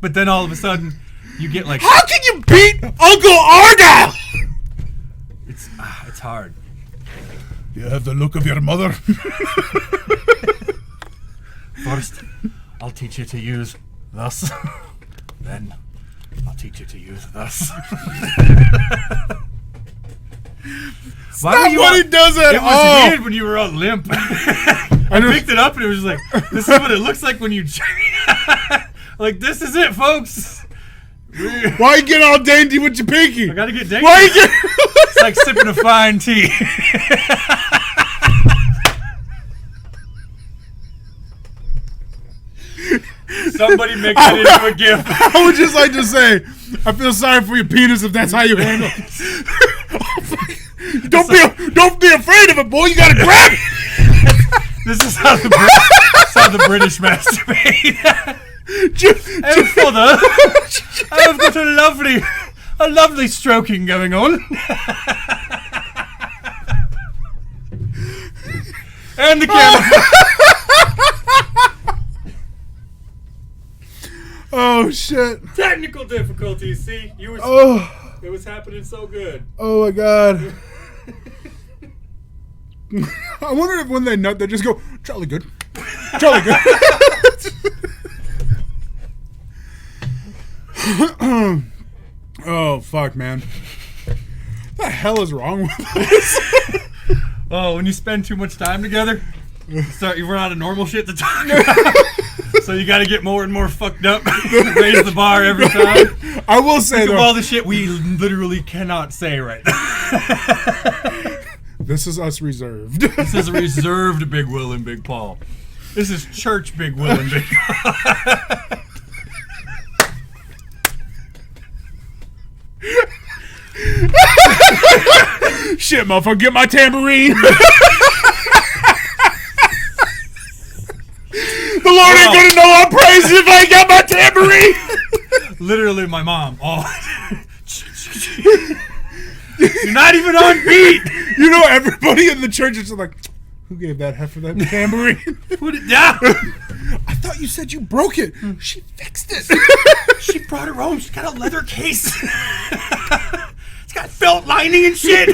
But then all of a sudden, you get like... How can you beat Uncle Arda? It's hard. You have the look of your mother. First, I'll teach you to use thus. Then, I'll teach you to use thus. Not what he does at It was all. weird when you were all limp. I picked it up and it was just like, this is what it looks like when you... Like, this is it, folks. Why you get all dainty with your pinky? I gotta get dainty. Why you get... It's like sipping a fine tea. Somebody make it into a gift. I would just like to say, I feel sorry for your penis if that's how you handle it. Don't be afraid of it, boy. You gotta grab it. This is how the British masturbate. And further, I've got a lovely stroking going on. And the camera. Oh shit. Technical difficulties. See, you were. Oh. It was happening so good. Oh my god. I wonder if when they nut, they just go, Charlie good. Charlie good. Oh, fuck, man. What the hell is wrong with us? Oh, when you spend too much time together, you run out of normal shit to talk about. So you got to get more and more fucked up. Raise the bar every time. I will say, Think of though, all the shit we literally cannot say right now. this is us reserved. This is reserved Big Will and Big Paul. This is church Big Will and Big Paul. Shit, motherfucker, get my tambourine. The Lord ain't gonna know I'm praising if I ain't got my tambourine. Literally, my mom. Oh, you're not even on beat. You know, everybody in the church is just like, who gave that heifer that tambourine? Put it down. I thought you said you broke it. She fixed it. She brought it home. She's got a leather case. It's got felt lining and shit.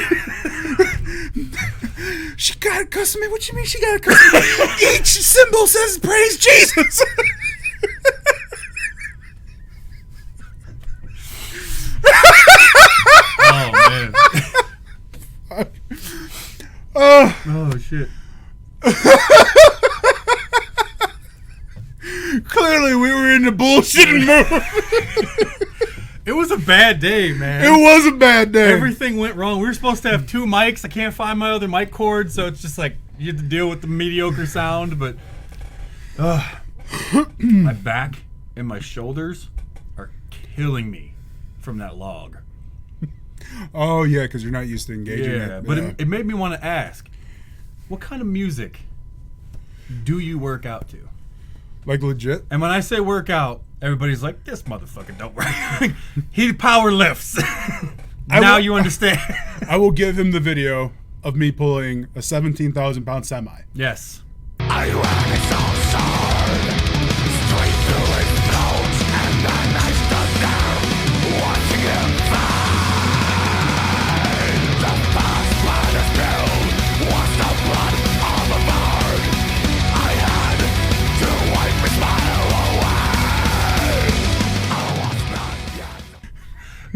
She got it custom made. What you mean she got it custom made? Each symbol says praise Jesus. Oh man. Oh shit. Clearly, we were in the bullshitting mood. It was a bad day, man. It was a bad day. Everything went wrong. We were supposed to have 2 mics. I can't find my other mic cord, so it's just like you have to deal with the mediocre sound. But my back and my shoulders are killing me from that log. Oh, yeah, because you're not used to engaging Yeah, it. but it made me want to ask, what kind of music do you work out to? Like, legit? And when I say work out, everybody's like, this motherfucker don't work. He power lifts. Now you understand. I will give him the video of me pulling a 17,000-pound semi. Yes. I ran so hard, straight through his throat, and then I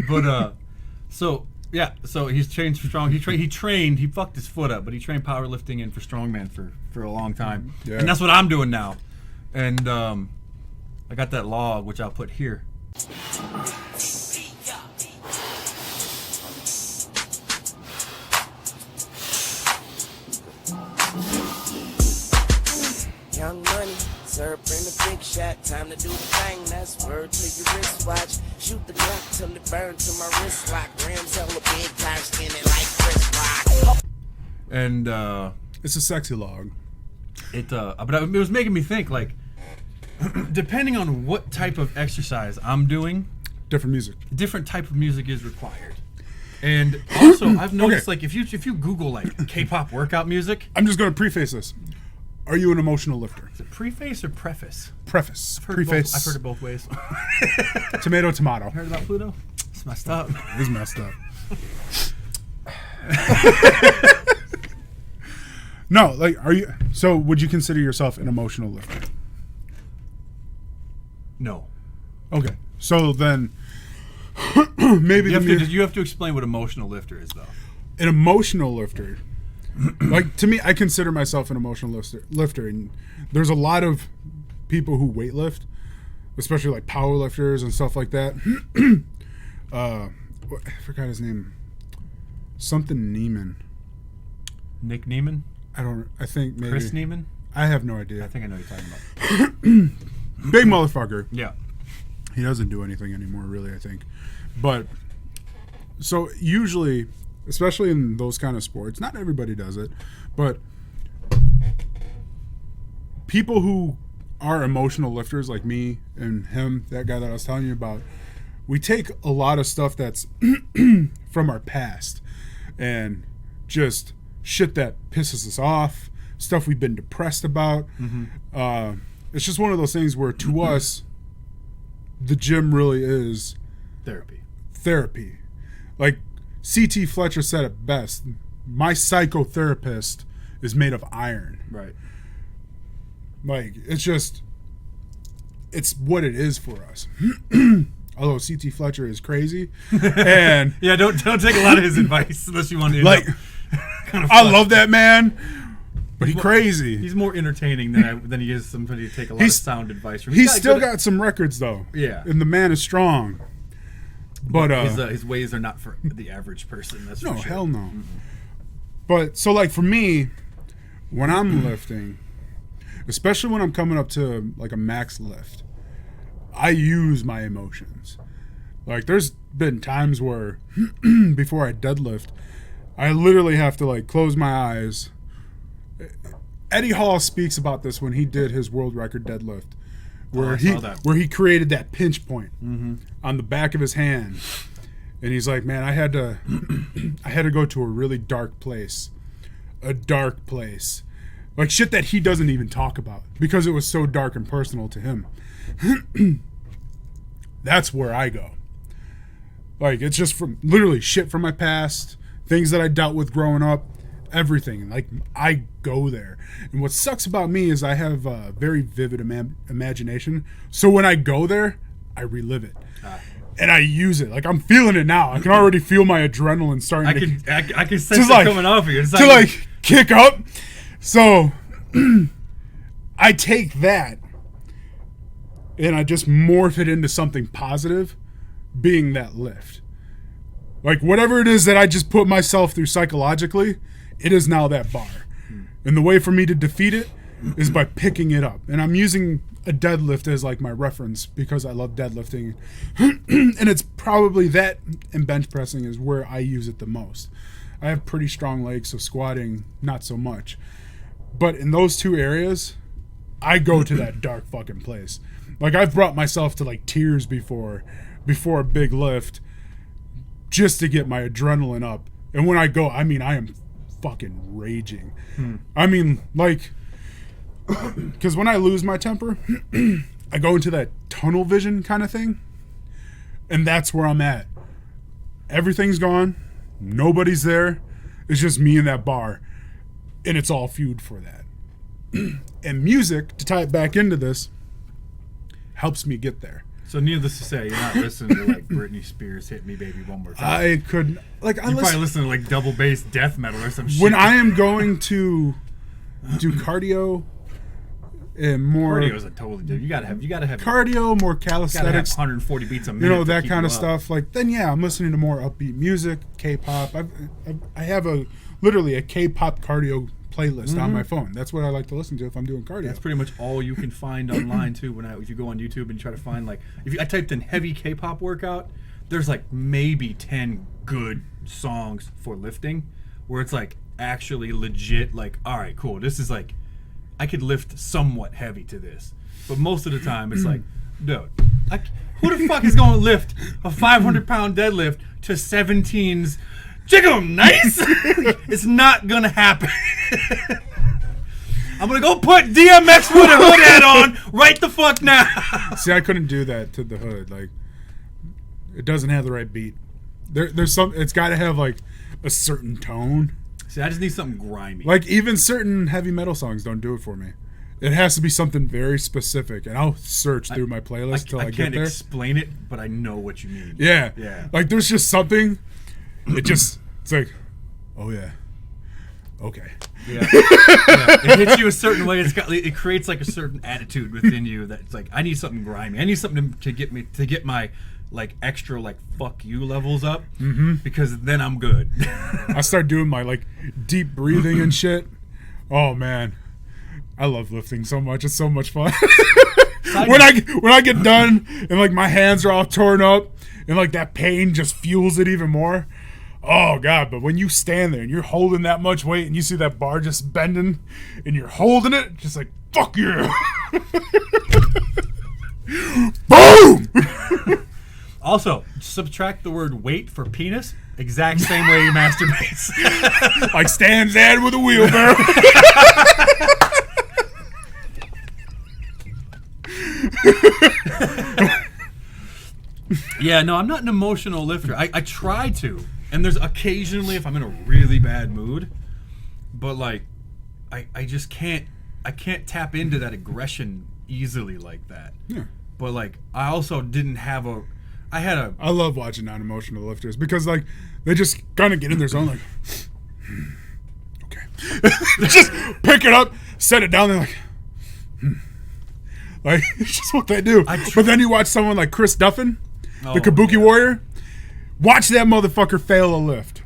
But so he's trained for strong. He fucked his foot up, but he trained powerlifting and for strongman for a long time. Yeah. And that's what I'm doing now. And I got that log, which I'll put here. Young money, sir, bring the big shot. Time to do the thing. That's word to your wristwatch. Shoot the Glock till it burns to my wrist lock. Rams hella big time, skinning like Chris Rock. And It's a sexy log. but it was making me think, like, depending on what type of exercise I'm doing, Different music. different type of music is required. And also, I've noticed, like, if you Google like K-pop workout music, I'm just going to preface this. Are you an emotional lifter? is it preface or preface? Preface. I've heard Preface. I've heard it both ways. Tomato, tomato. Heard about Pluto? It's messed up. It is messed up. No, like, are you? So, would you consider yourself an emotional lifter? No. Okay, so then maybe You have to explain what emotional lifter is, though. an emotional lifter. Like, to me, I consider myself an emotional lifter, and there's a lot of people who weightlift, especially like power lifters and stuff like that. I forgot his name. Something Neiman. Nick Neiman? I think maybe. Chris Neiman? I have no idea. I think I know what you're talking about. Big motherfucker. Yeah. He doesn't do anything anymore, really, I think. But, so usually, especially in those kind of sports, not everybody does it, but people who are emotional lifters like me and him, that guy that I was telling you about, we take a lot of stuff that's from our past and just shit that pisses us off, stuff we've been depressed about. It's just one of those things where, to us, the gym really is therapy. Like C.T. Fletcher said it best, my psychotherapist is made of iron. Right. Like, it's what it is for us. Although C.T. Fletcher is crazy. And yeah, don't take a lot of his advice unless you want to like, kind of I love that man, but he's crazy. He's more entertaining than he is somebody to take a lot of sound advice from. He's still got some records, though. Yeah. And the man is strong. But his ways are not for the average person. That's no, for sure. hell no. But so, like, for me, when I'm lifting, especially when I'm coming up to like a max lift, I use my emotions. Like, there's been times where before I deadlift, I literally have to like close my eyes. Eddie Hall speaks about this when he did his world record deadlift, where he created that pinch point on the back of his hand, and he's like, man, I had to go to a really dark place, like shit that he doesn't even talk about because it was so dark and personal to him. That's where I go. Like, it's just from literally shit from my past, things that I dealt with growing up, everything. Like, I go there. And what sucks about me is I have a very vivid imagination. So when I go there, I relive it. And I use it. Like, I'm feeling it now. I can already feel my adrenaline starting I can sense it coming off of you. To like kick up. So I take that and I just morph it into something positive, being that lift. Like, whatever it is that I just put myself through psychologically, it is now that bar. And the way for me to defeat it is by picking it up. And I'm using a deadlift as like my reference because I love deadlifting. And it's probably that and bench pressing is where I use it the most. I have pretty strong legs, so squatting, not so much. But in those two areas, I go to that dark fucking place. Like, I've brought myself to like tears before a big lift just to get my adrenaline up. And when I go, I mean, I am fucking raging. I mean, like, because when I lose my temper, I go into that tunnel vision kind of thing. And that's where I'm at. Everything's gone. Nobody's there. It's just me in that bar. And it's all fueled for that. And music, to tie it back into this, helps me get there. So needless to say, you're not listening to like Britney Spears "Hit Me, Baby, One More Time." I could like I You listen probably listen to like double bass death metal or some shit. when I am going to do cardio and more Cardio is a totally different. You gotta have cardio, more gotta have calisthenics, 140 beats a minute. you know, to that keep kind you of up. stuff. Like then, yeah, I'm listening to more upbeat music, K-pop. I have literally a K-pop cardio playlist on my phone. That's what I like to listen to if I'm doing cardio. That's pretty much all you can find online too. If you go on YouTube and you try to find like, I typed in heavy K-pop workout, there's like maybe 10 good songs for lifting, where it's like actually legit. Like, all right, cool. This is like, I could lift somewhat heavy to this, but most of the time it's like, dude, who the fuck is going to lift a 500-pound deadlift to 17's? Jiggle nice. It's not gonna happen. I'm gonna go put DMX with a hood hat on right the fuck now. See, I couldn't do that to the hood. Like, it doesn't have the right beat. There's some. It's got to have like a certain tone. See, I just need something grimy. Like even certain heavy metal songs don't do it for me. It has to be something very specific, and I'll search through my playlist till I get can't there. explain it, but I know what you mean. Yeah. Yeah. Like there's just something. It's like, oh yeah, okay. Yeah. It hits you a certain way. It creates like a certain attitude within you that's like, I need something grimy. I need something to get my like extra like fuck you levels up, because then I'm good. I start doing my like deep breathing and shit. Oh man, I love lifting so much. It's so much fun. when I get done and like my hands are all torn up and like that pain just fuels it even more. Oh god, but when you stand there and you're holding that much weight and you see that bar just bending and you're holding it, just like fuck yeah. Boom. Also, subtract the word weight for penis. Exact same way you masturbate. Like Stan's dad with a wheelbarrow. Yeah, no, I'm not an emotional lifter. I try to. And there's occasionally if I'm in a really bad mood, but like I just can't tap into that aggression easily like that. Yeah. But like I also didn't have I love watching non-emotional lifters because like they just kind of get in their zone like okay. Just pick it up, set it down, they're like like it's just what they do. But then you watch someone like Chris Duffin, the Kabuki Warrior, watch that motherfucker fail a lift.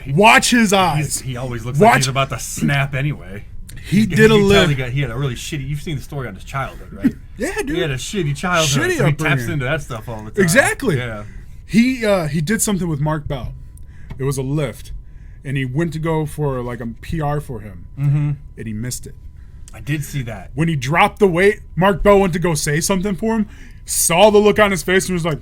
Watch his eyes. He always looks like he's about to snap anyway. He did a lift. He had a really shitty. You've seen the story on his childhood, right? Yeah, dude. He had a shitty childhood. So he taps into that stuff all the time. Exactly. Yeah. He did something with Mark Bell. It was a lift, and he went to go for like a PR for him, and he missed it. I did see that. When he dropped the weight, Mark Bell went to go say something for him, saw the look on his face, and was like,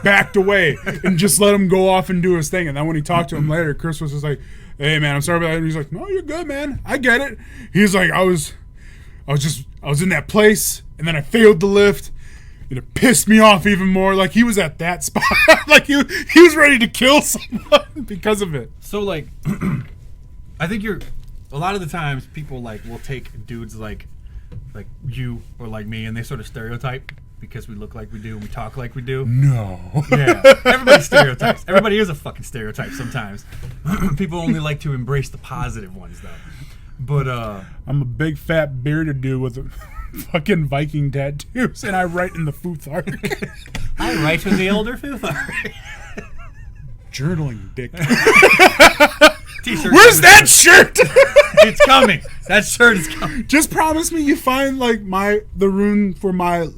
backed away, and just let him go off and do his thing. And then when he talked to him later, Chris was just like, hey man, I'm sorry about that. And he's like, no, you're good, man. I get it. He's like, I was in that place, and then I failed the lift, and it pissed me off even more. Like he was at that spot. Like he was ready to kill someone because of it. So like I think a lot of the times people like will take dudes like you or like me, and they sort of stereotype because we look like we do and we talk like we do. No. Yeah. Everybody stereotypes. Everybody is a fucking stereotype sometimes. People only like to embrace the positive ones though. But I'm a big fat bearded dude with a fucking Viking tattoos, and I write in the Futhark. I write in the older Futhark. Journaling, dick. T-shirt. Where's that shirt? It's coming. That shirt is coming. Just promise me you find like the rune for my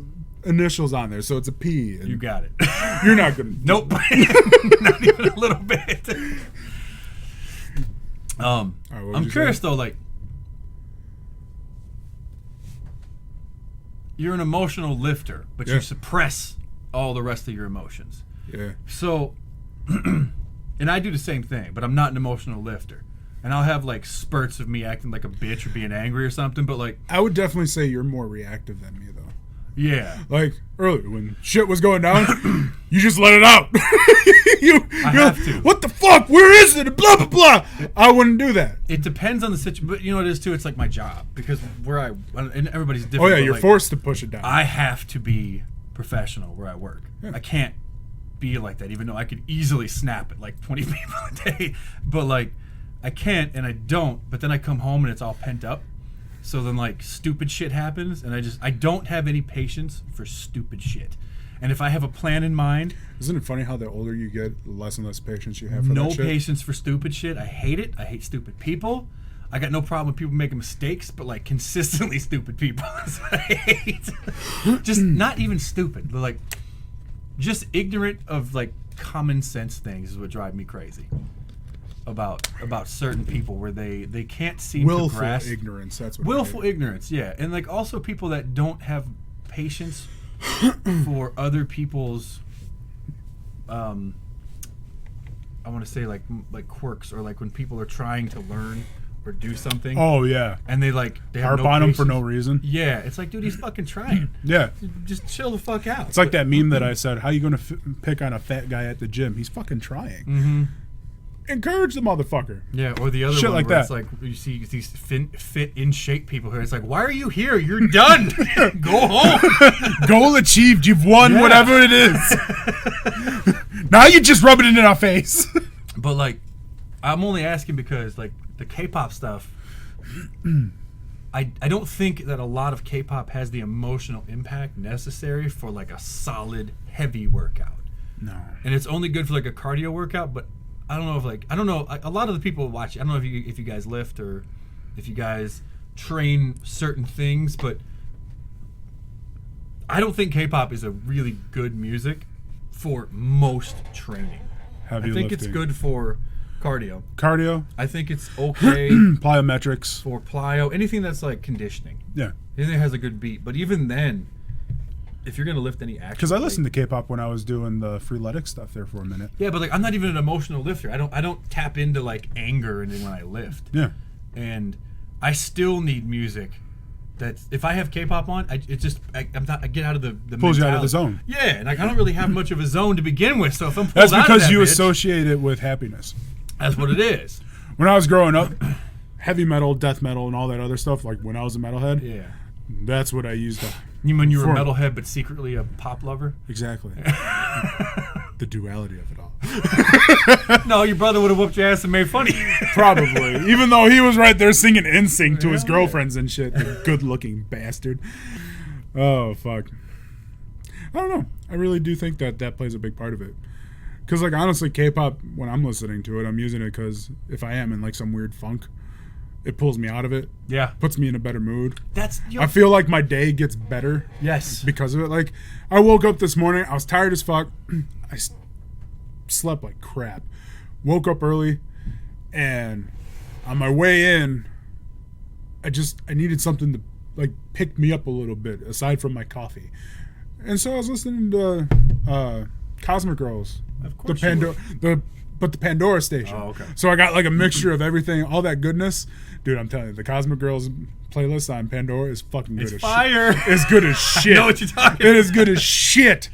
initials on there, so it's a P. And you got it. You're not gonna. Nope. Not even a little bit. I'm curious though, like you're an emotional lifter, but you suppress all the rest of your emotions. Yeah. So, and I do the same thing, but I'm not an emotional lifter. And I'll have like spurts of me acting like a bitch or being angry or something, but like I would definitely say you're more reactive than me though. Yeah. Like earlier when shit was going down, you just let it out. I have to. What the fuck? Where is it? Blah blah blah. I wouldn't do that. It depends on the situation, but you know what it is too. It's like my job because and everybody's different. Oh yeah, but you're like, forced to push it down. I have to be professional where I work. Yeah. I can't be like that, even though I could easily snap at like 20 people a day. But like, I can't, and I don't. But then I come home and it's all pent up. So then like stupid shit happens, and I don't have any patience for stupid shit. And if I have a plan in mind, Isn't it funny how the older you get, the less and less patience you have for no that shit? patience for stupid shit. I hate it. I hate stupid people. I got no problem with people making mistakes, but like consistently stupid people is what I hate. Just not even stupid, but like just ignorant of like common sense things is what drive me crazy about certain people, where they can't seem to Willful grasp ignorance. That's what. willful ignorance. Yeah, and like also people that don't have patience for other people's I want to say like quirks, or like when people are trying to learn or do something. Oh yeah. And they have Harp no on him for patience. no reason. Yeah, it's like, dude, he's fucking trying. Yeah. Just chill the fuck out. It's like that meme that I said, how you going to pick on a fat guy at the gym? He's fucking trying. Mm-hmm. Encourage the motherfucker. Yeah, or the other Shit one like where that. it's like you see these fit in shape people here. It's like, why are you here? You're done. Go home. Goal achieved. You've won Yeah. whatever it is. Now you just rub it in our face. But like, I'm only asking because like the K-pop stuff, I don't think that a lot of K-pop has the emotional impact necessary for like a solid heavy workout. No. And it's only good for like a cardio workout, but I don't know if a lot of the people watch it. I don't know if you guys lift or if you guys train certain things, but I don't think K-pop is a really good music for most training. Heavy I think lifting. it's good for cardio. Cardio, I think it's okay plyometrics. for plyo, anything that's like conditioning. Yeah. Anything that has a good beat. But even then, if you're gonna lift any action, Because I listened to K-pop when I was doing the freeletics stuff there for a minute. Yeah, but like I'm not even an emotional lifter. I don't tap into like anger and when I lift. Yeah. And I still need music. That if I have K-pop on, I get out of the Pulls you out of the mentality. zone. Yeah, and like I don't really have much of a zone to begin with. So if I'm pulled That's out of because that you bitch, associate it with happiness. that's what it is. When I was growing up, heavy metal, death metal, and all that other stuff, like when I was a metalhead, Yeah. that's what I used to. You mean you were a For- metalhead but secretly a pop lover? Exactly. The duality of it all. No, your brother would have whooped your ass and made fun of you. Probably. Even though he was right there singing NSYNC to his Hell yeah. girlfriends and shit. The good-looking bastard. Oh, fuck. I don't know. I really do think that plays a big part of it. Because, like, honestly, K-pop, when I'm listening to it, I'm using it because if I am in, like, some weird funk, it pulls me out of it. Yeah. Puts me in a better mood. That's your I feel like my day gets better yes. because of it. Like, I woke up this morning, I was tired as fuck. I slept like crap. Woke up early, and on my way in, I needed something to like pick me up a little bit aside from my coffee. And so I was listening to Cosmic Girls. Of course you The Pandora station. Oh, okay. So I got like a mixture of everything, all that goodness. Dude, I'm telling you, the Cosmic Girls playlist on Pandora is fucking good It's as fire. shit. It's good as shit. know what you're talking It is good as shit.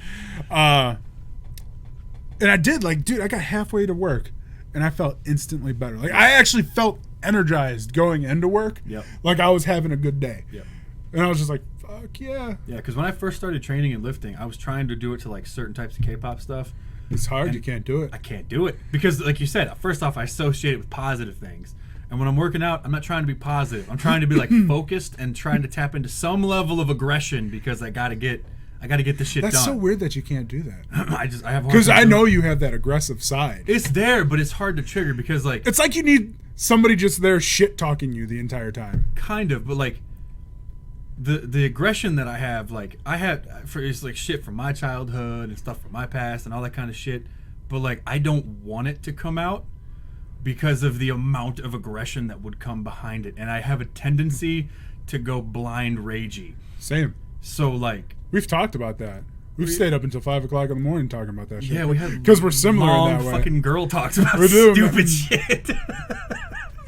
And I did, like, dude, I got halfway to work, and I felt instantly better. Like, I actually felt energized going into work. Yep. Like I was having a good day. Yep. And I was just like, fuck yeah. Yeah, because when I first started training and lifting, I was trying to do it to like certain types of K-pop stuff. It's hard. And you can't do it. I can't do it because, like you said, first off, I associate it with positive things. And when I'm working out, I'm not trying to be positive. I'm trying to be like focused and trying to tap into some level of aggression because I gotta get this shit That's done. so weird that you can't do that. I have a hard Because time I doing know it. you have that aggressive side. It's there, but it's hard to trigger because like It's like you need somebody just there shit talking you the entire time. kind of, but like the aggression that I have, like I had for it's like shit from my childhood and stuff from my past and all that kind of shit. But like I don't want it to come out because of the amount of aggression that would come behind it, and I have a tendency to go blind ragey. Same. So like We've talked about that. We've stayed up until 5 o'clock in the morning talking about that shit. yeah, we have because we're similar long in that way. fucking girl talks about We do, stupid man. shit.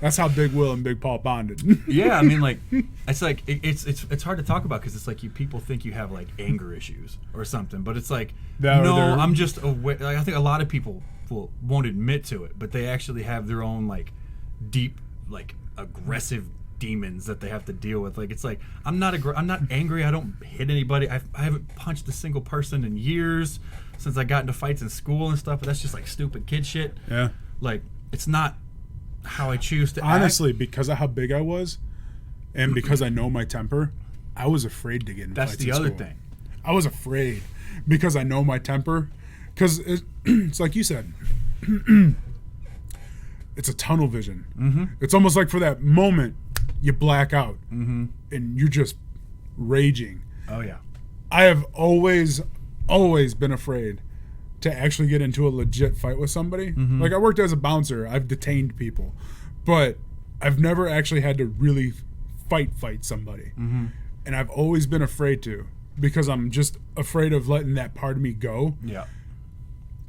That's how Big Will and Big Paul bonded. Yeah, I mean, like, it's like it's hard to talk about because it's like people think you have like anger issues or something, but it's like No, no, they're- I'm just aware. Like, I think a lot of people won't admit to it, but they actually have their own like deep, like aggressive demons that they have to deal with. Like, it's like, I'm not angry. I don't hit anybody. I haven't punched a single person in years since I got into fights in school and stuff, but that's just like stupid kid shit. Yeah. Like, it's not how I choose to Honestly, act. because of how big I was and because I know my temper, I was afraid to get in That's fights the in other school. thing. I was afraid because I know my temper. Because it's like you said, it's a tunnel vision. Mm-hmm. It's almost like for that moment, you black out and you're just raging. Oh, yeah. I have always been afraid to actually get into a legit fight with somebody. Mm-hmm. Like, I worked as a bouncer. I've detained people. But I've never actually had to really fight somebody. Mm-hmm. And I've always been afraid to, because I'm just afraid of letting that part of me go. Yeah.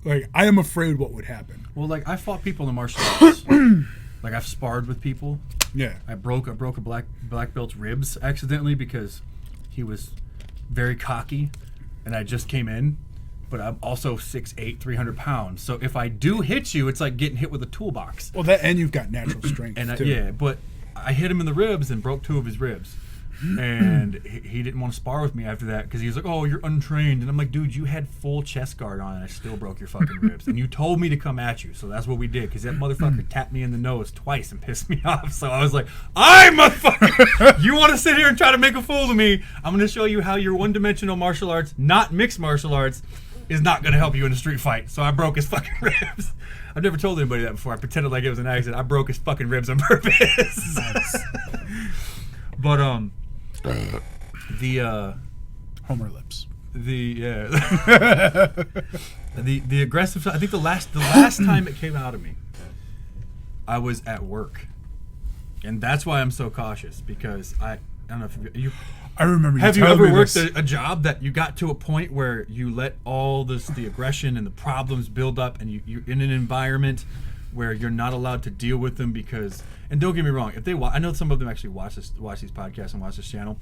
Like, I am afraid what would happen. Well, like, I fought people in martial arts. Like, I've sparred with people. Yeah. I broke a black belt's ribs accidentally because he was very cocky, and I just came in. But I'm also 6'8", 300 pounds. So if I do hit you, it's like getting hit with a toolbox. Well, that, and you've got natural strength, And too. yeah, but I hit him in the ribs and broke 2 of his ribs. And he didn't want to spar with me after that because he was like, "Oh, you're untrained." And I'm like, "Dude, you had full chest guard on and I still broke your fucking ribs. And you told me to come at you, so that's what we did." Because that motherfucker tapped me in the nose twice and pissed me off. So I was like, "I motherfucker, you want to sit here and try to make a fool of me? I'm going to show you how your one-dimensional martial arts, not mixed martial arts, is not going to help you in a street fight." So I broke his fucking ribs. I've never told anybody that before. I pretended like it was an accident. I broke his fucking ribs on purpose. But the Homer lips. the aggressive. I think the last time it came out of me, I was at work, and that's why I'm so cautious, because I don't know if you I remember. have you telling ever me worked this. a job that you got to a point where you let all the aggression and the problems build up, and you're in an environment where you're not allowed to deal with them because, and don't get me wrong, if they I know some of them actually watch these podcasts and watch this channel.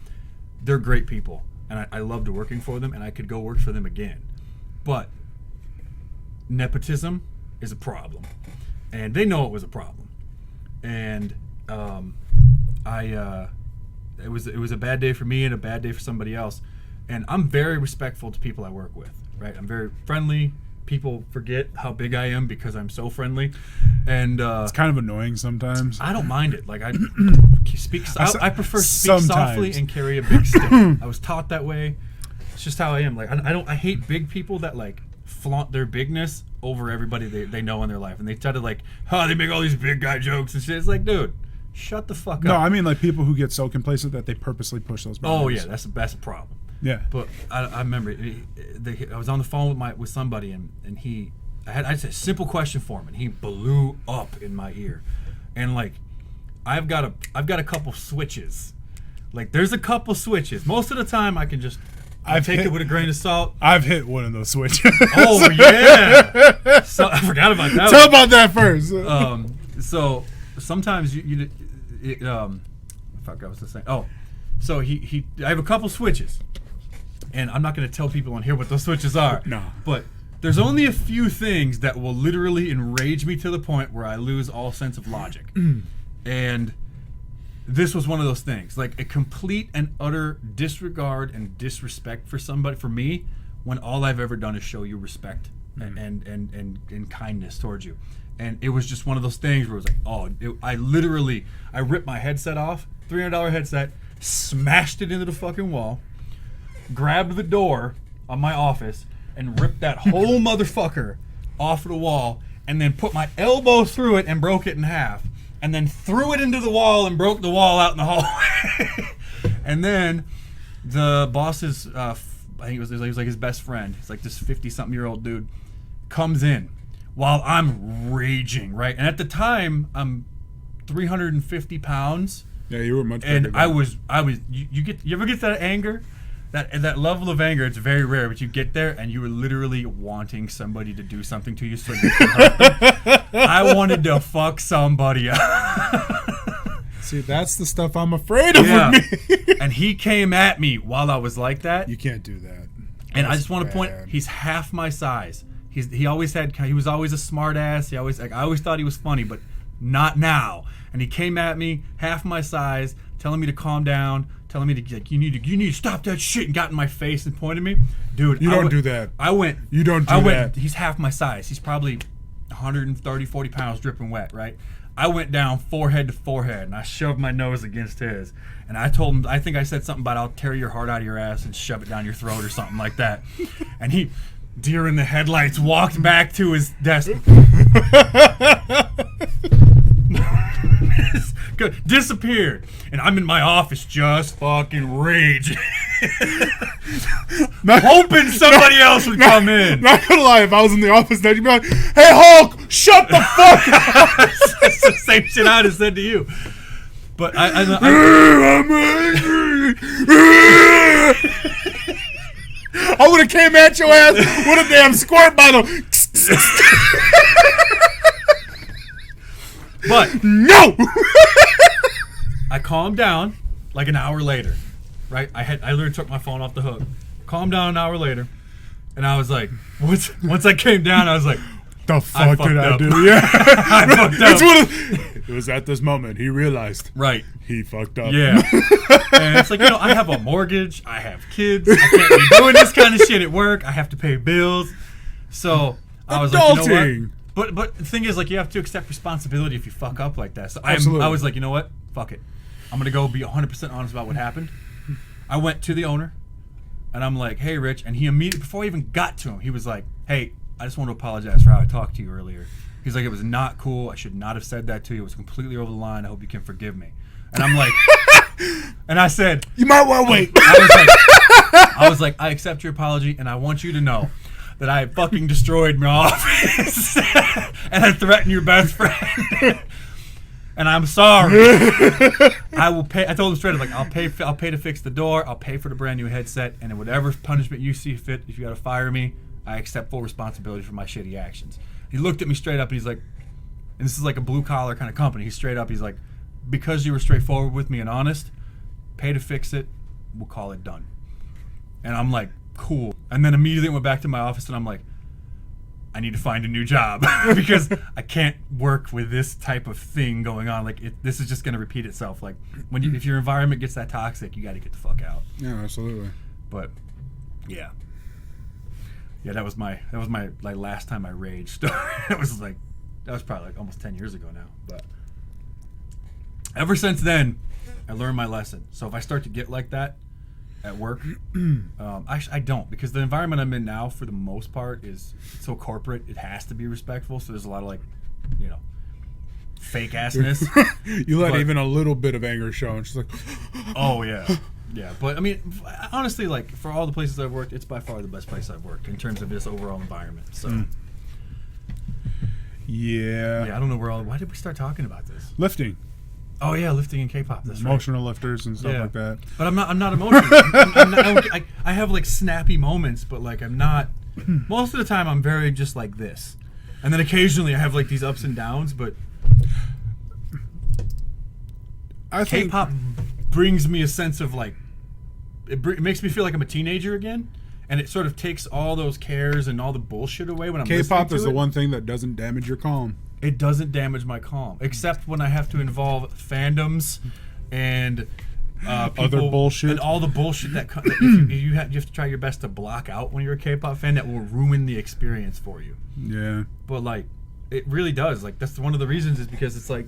They're great people, and I loved working for them, and I could go work for them again. But nepotism is a problem, and they know it was a problem. And it was a bad day for me and a bad day for somebody else. And I'm very respectful to people I work with, right? I'm very friendly. People forget how big I am because I'm so friendly, and It's kind of annoying sometimes. I don't mind it. Like, I speak. I I prefer speak sometimes. softly and carry a big stick. I was taught that way. It's just how I am. Like, I hate big people that like flaunt their bigness over everybody they know in their life, and they try to like, they make all these big guy jokes and shit. It's like, dude, shut the fuck up. No, I mean like people who get so complacent that they purposely push those boundaries. Oh yeah, that's a problem. Yeah. But I remember I was on the phone with somebody, and I had a simple question for him, and he blew up in my ear. And like, I've got a couple switches. Like, there's a couple switches. Most of the time I can just take it with a grain of salt. I've hit one of those switches. Oh yeah. So I forgot about that. Tell about that first. So sometimes fuck, I was just saying. Oh, so I have a couple switches, and I'm not going to tell people on here what those switches are. No. But there's only a few things that will literally enrage me to the point where I lose all sense of logic. And this was one of those things, like a complete and utter disregard and disrespect for somebody, for me, when all I've ever done is show you respect and kindness towards you. And it was just one of those things where it was like, I ripped my headset off, $300 headset, smashed it into the fucking wall, grabbed the door on my office, and ripped that whole motherfucker off the wall, and then put my elbow through it and broke it in half, and then threw it into the wall and broke the wall out in the hallway. And then the boss's, I think he was like his best friend, he's like this 50-something-year-old dude, comes in while I'm raging, right? And at the time, I'm 350 pounds. Yeah, you were much bigger. And than I was. You ever get that anger, that level of anger? It's very rare, but you get there and you were literally wanting somebody to do something to you so you can hurt them. I wanted to fuck somebody up. See, that's the stuff I'm afraid of Yeah. with me. And he came at me while I was like that. You can't do that. And I That's just want to point, bad. he's half my size. He was always a smart ass. I always thought he was funny, but not now. And he came at me, half my size, telling me to calm down, telling me to, like, you need to stop that shit, and got in my face and pointed me. Dude, You don't do that. I went. You don't do that. He's half my size. He's probably 130, 40 pounds dripping wet, right? I went down forehead to forehead, and I shoved my nose against his. And I told him, I think I said something about I'll tear your heart out of your ass and shove it down your throat or something like that. And he, deer in the headlights, walked back to his desk. Disappeared. And I'm in my office just fucking raging. Hoping somebody else would come in. Not gonna lie, if I was in the office then you'd be like, hey Hulk, shut the fuck up. That's the same shit I'd have said to you. But I'm angry. I would have came at your ass with a damn squirt bottle. But no. I calmed down like an hour later, right? I literally took my phone off the hook. Calmed down an hour later, and I was like, once I came down, I was like, the fuck did I do? Yeah. I fucked up. It was at this moment he realized. Right. He fucked up. Yeah. And it's like, I have a mortgage. I have kids. I can't be doing this kind of shit at work. I have to pay bills. So I was like, you know what? But the thing is, like, you have to accept responsibility if you fuck up like that. So I was like, you know what? Fuck it. I'm going to go be 100% honest about what happened. I went to the owner, and I'm like, hey, Rich. And he immediately, before I even got to him, he was like, hey, I just want to apologize for how I talked to you earlier. He's like, it was not cool. I should not have said that to you. It was completely over the line. I hope you can forgive me. And I'm like, and I said, you might want to wait. I was like, I accept your apology, and I want you to know that I fucking destroyed my office and I threatened your best friend. And I'm sorry. I will pay. I told him straight up, like, I'll pay to fix the door. I'll pay for the brand new headset, and whatever punishment you see fit. If you got to fire me, I accept full responsibility for my shitty actions. He looked at me straight up, and he's like, and this is like a blue collar kind of company. He's straight up. He's like, because you were straightforward with me and honest, pay to fix it. We'll call it done. And I'm like, cool. And then immediately went back to my office, and I'm like, I need to find a new job because I can't work with this type of thing going on. Like, this is just going to repeat itself. Like, if your environment gets that toxic, you got to get the fuck out. Yeah, absolutely. But yeah, that was my like last time I raged. It was like, that was probably like almost 10 years ago now. But ever since then, I learned my lesson. So if I start to get like that at work, I don't, because the environment I'm in now, for the most part, is so corporate. It has to be respectful. So there's a lot of, like, fake assness. You let even a little bit of anger show, and she's like, oh yeah, yeah. But I mean, honestly, like, for all the places I've worked, it's by far the best place I've worked in terms of this overall environment. So yeah, I don't know why did we start talking about this? Lifting. Oh yeah, lifting and K-pop. That's emotional lifters and stuff like that. But I'm not emotional. I have like snappy moments, but like I'm not. Most of the time, I'm very just like this, and then occasionally I have like these ups and downs. But I think K-pop brings me a sense of like it makes me feel like I'm a teenager again, and it sort of takes all those cares and all the bullshit away when I'm listening to it. K-pop is the one thing that doesn't damage your calm. It doesn't damage my calm, except when I have to involve fandoms and other bullshit and all the bullshit that you have to try your best to block out when you're a K-pop fan. That will ruin the experience for you. Yeah, but like it really does. Like that's one of the reasons is because it's like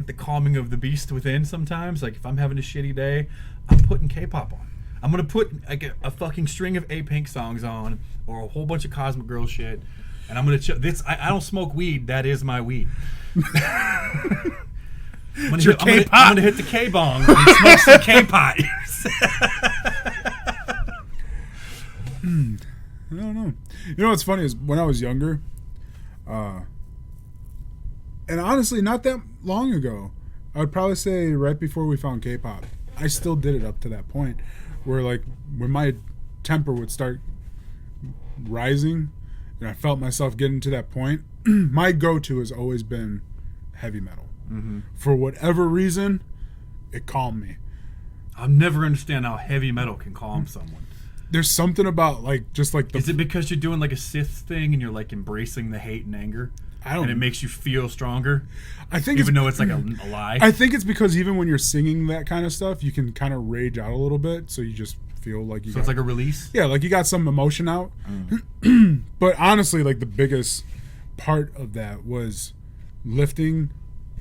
the calming of the beast within. Sometimes, like if I'm having a shitty day, I'm putting K-pop on. I'm gonna put like a fucking string of A-Pink songs on, or a whole bunch of Cosmic Girl shit. And I'm gonna I don't smoke weed. That is my weed. I'm gonna hit the K-bong and smoke some K-pot. I don't know. You know what's funny is when I was younger, and honestly, not that long ago, I would probably say right before we found K-pop, I still did it up to that point, where like when my temper would start rising. And I felt myself getting to that point. My go-to has always been heavy metal. Mm-hmm. For whatever reason, it calmed me. I'll never understand how heavy metal can calm someone. There's something about like just like the. Is it because you're doing like a Sith thing and you're like embracing the hate and anger? And it makes you feel stronger. I think even though it's like a lie. I think it's because even when you're singing that kind of stuff, you can kind of rage out a little bit, so you just feel like you. So it's like a release. Yeah, like you got some emotion out. But honestly, like the biggest part of that was lifting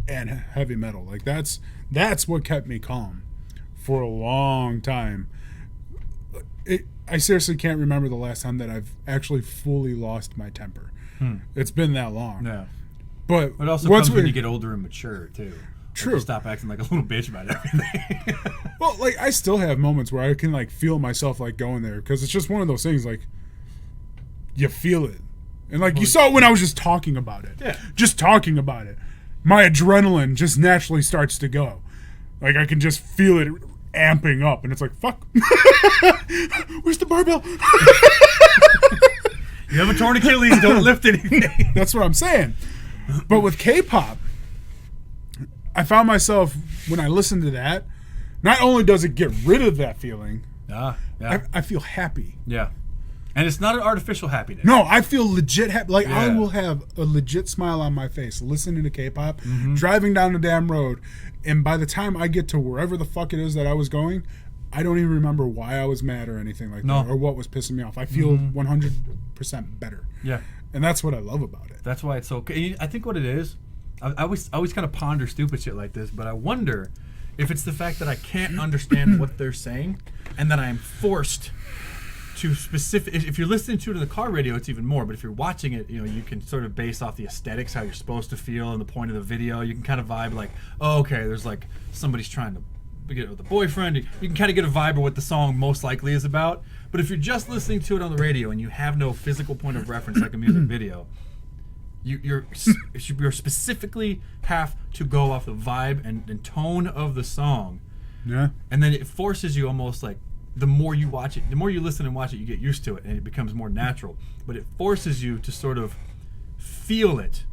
and heavy metal. Like that's what kept me calm for a long time. I seriously can't remember the last time that I've actually fully lost my temper. It's been that long. Yeah. But it also comes when you get older and mature too. True. Like you stop acting like a little bitch about everything. Well, like I still have moments where I can like feel myself like going there because it's just one of those things like you feel it. And like you saw it when I was just talking about it. Yeah. Just talking about it. My adrenaline just naturally starts to go. Like I can just feel it amping up and it's like, fuck. Where's the barbell? You have a torn Achilles, don't lift anything. That's what I'm saying. But with K-pop, I found myself, when I listen to that, not only does it get rid of that feeling, I feel happy. Yeah. And it's not an artificial happiness. No, I feel legit happy. Like, I will have a legit smile on my face listening to K-pop, driving down the damn road, and by the time I get to wherever the fuck it is that I was going, I don't even remember why I was mad or anything like that, or what was pissing me off. I feel 100% better. Yeah. And that's what I love about it. That's why it's so... I think what it is, I always kind of ponder stupid shit like this, but I wonder if it's the fact that I can't understand what they're saying and that I'm forced to specific... If you're listening to it in the car radio, it's even more, but if you're watching it, you can sort of base off the aesthetics, how you're supposed to feel, and the point of the video. You can kind of vibe like, oh, okay, there's like somebody's trying to get it with a boyfriend. You can kind of get a vibe of what the song most likely is about. But if you're just listening to it on the radio and you have no physical point of reference like a music video, you're specifically have to go off the vibe and tone of the song. Yeah. And then it forces you almost like, the more you watch it, the more you listen and watch it, you get used to it and it becomes more natural. But it forces you to sort of feel it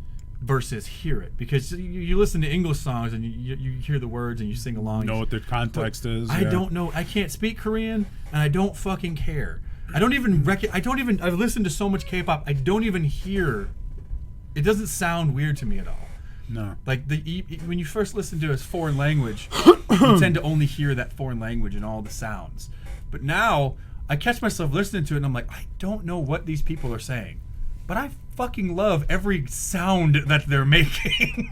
versus hear it, because you listen to English songs and you hear the words and you sing along. You know what the context is. I don't know. I can't speak Korean and I don't fucking care. I've listened to so much K-pop. I don't even hear. It doesn't sound weird to me at all. No. Like when you first listen to a foreign language, you tend to only hear that foreign language and all the sounds. But now I catch myself listening to it and I'm like, I don't know what these people are saying, but I fucking love every sound that they're making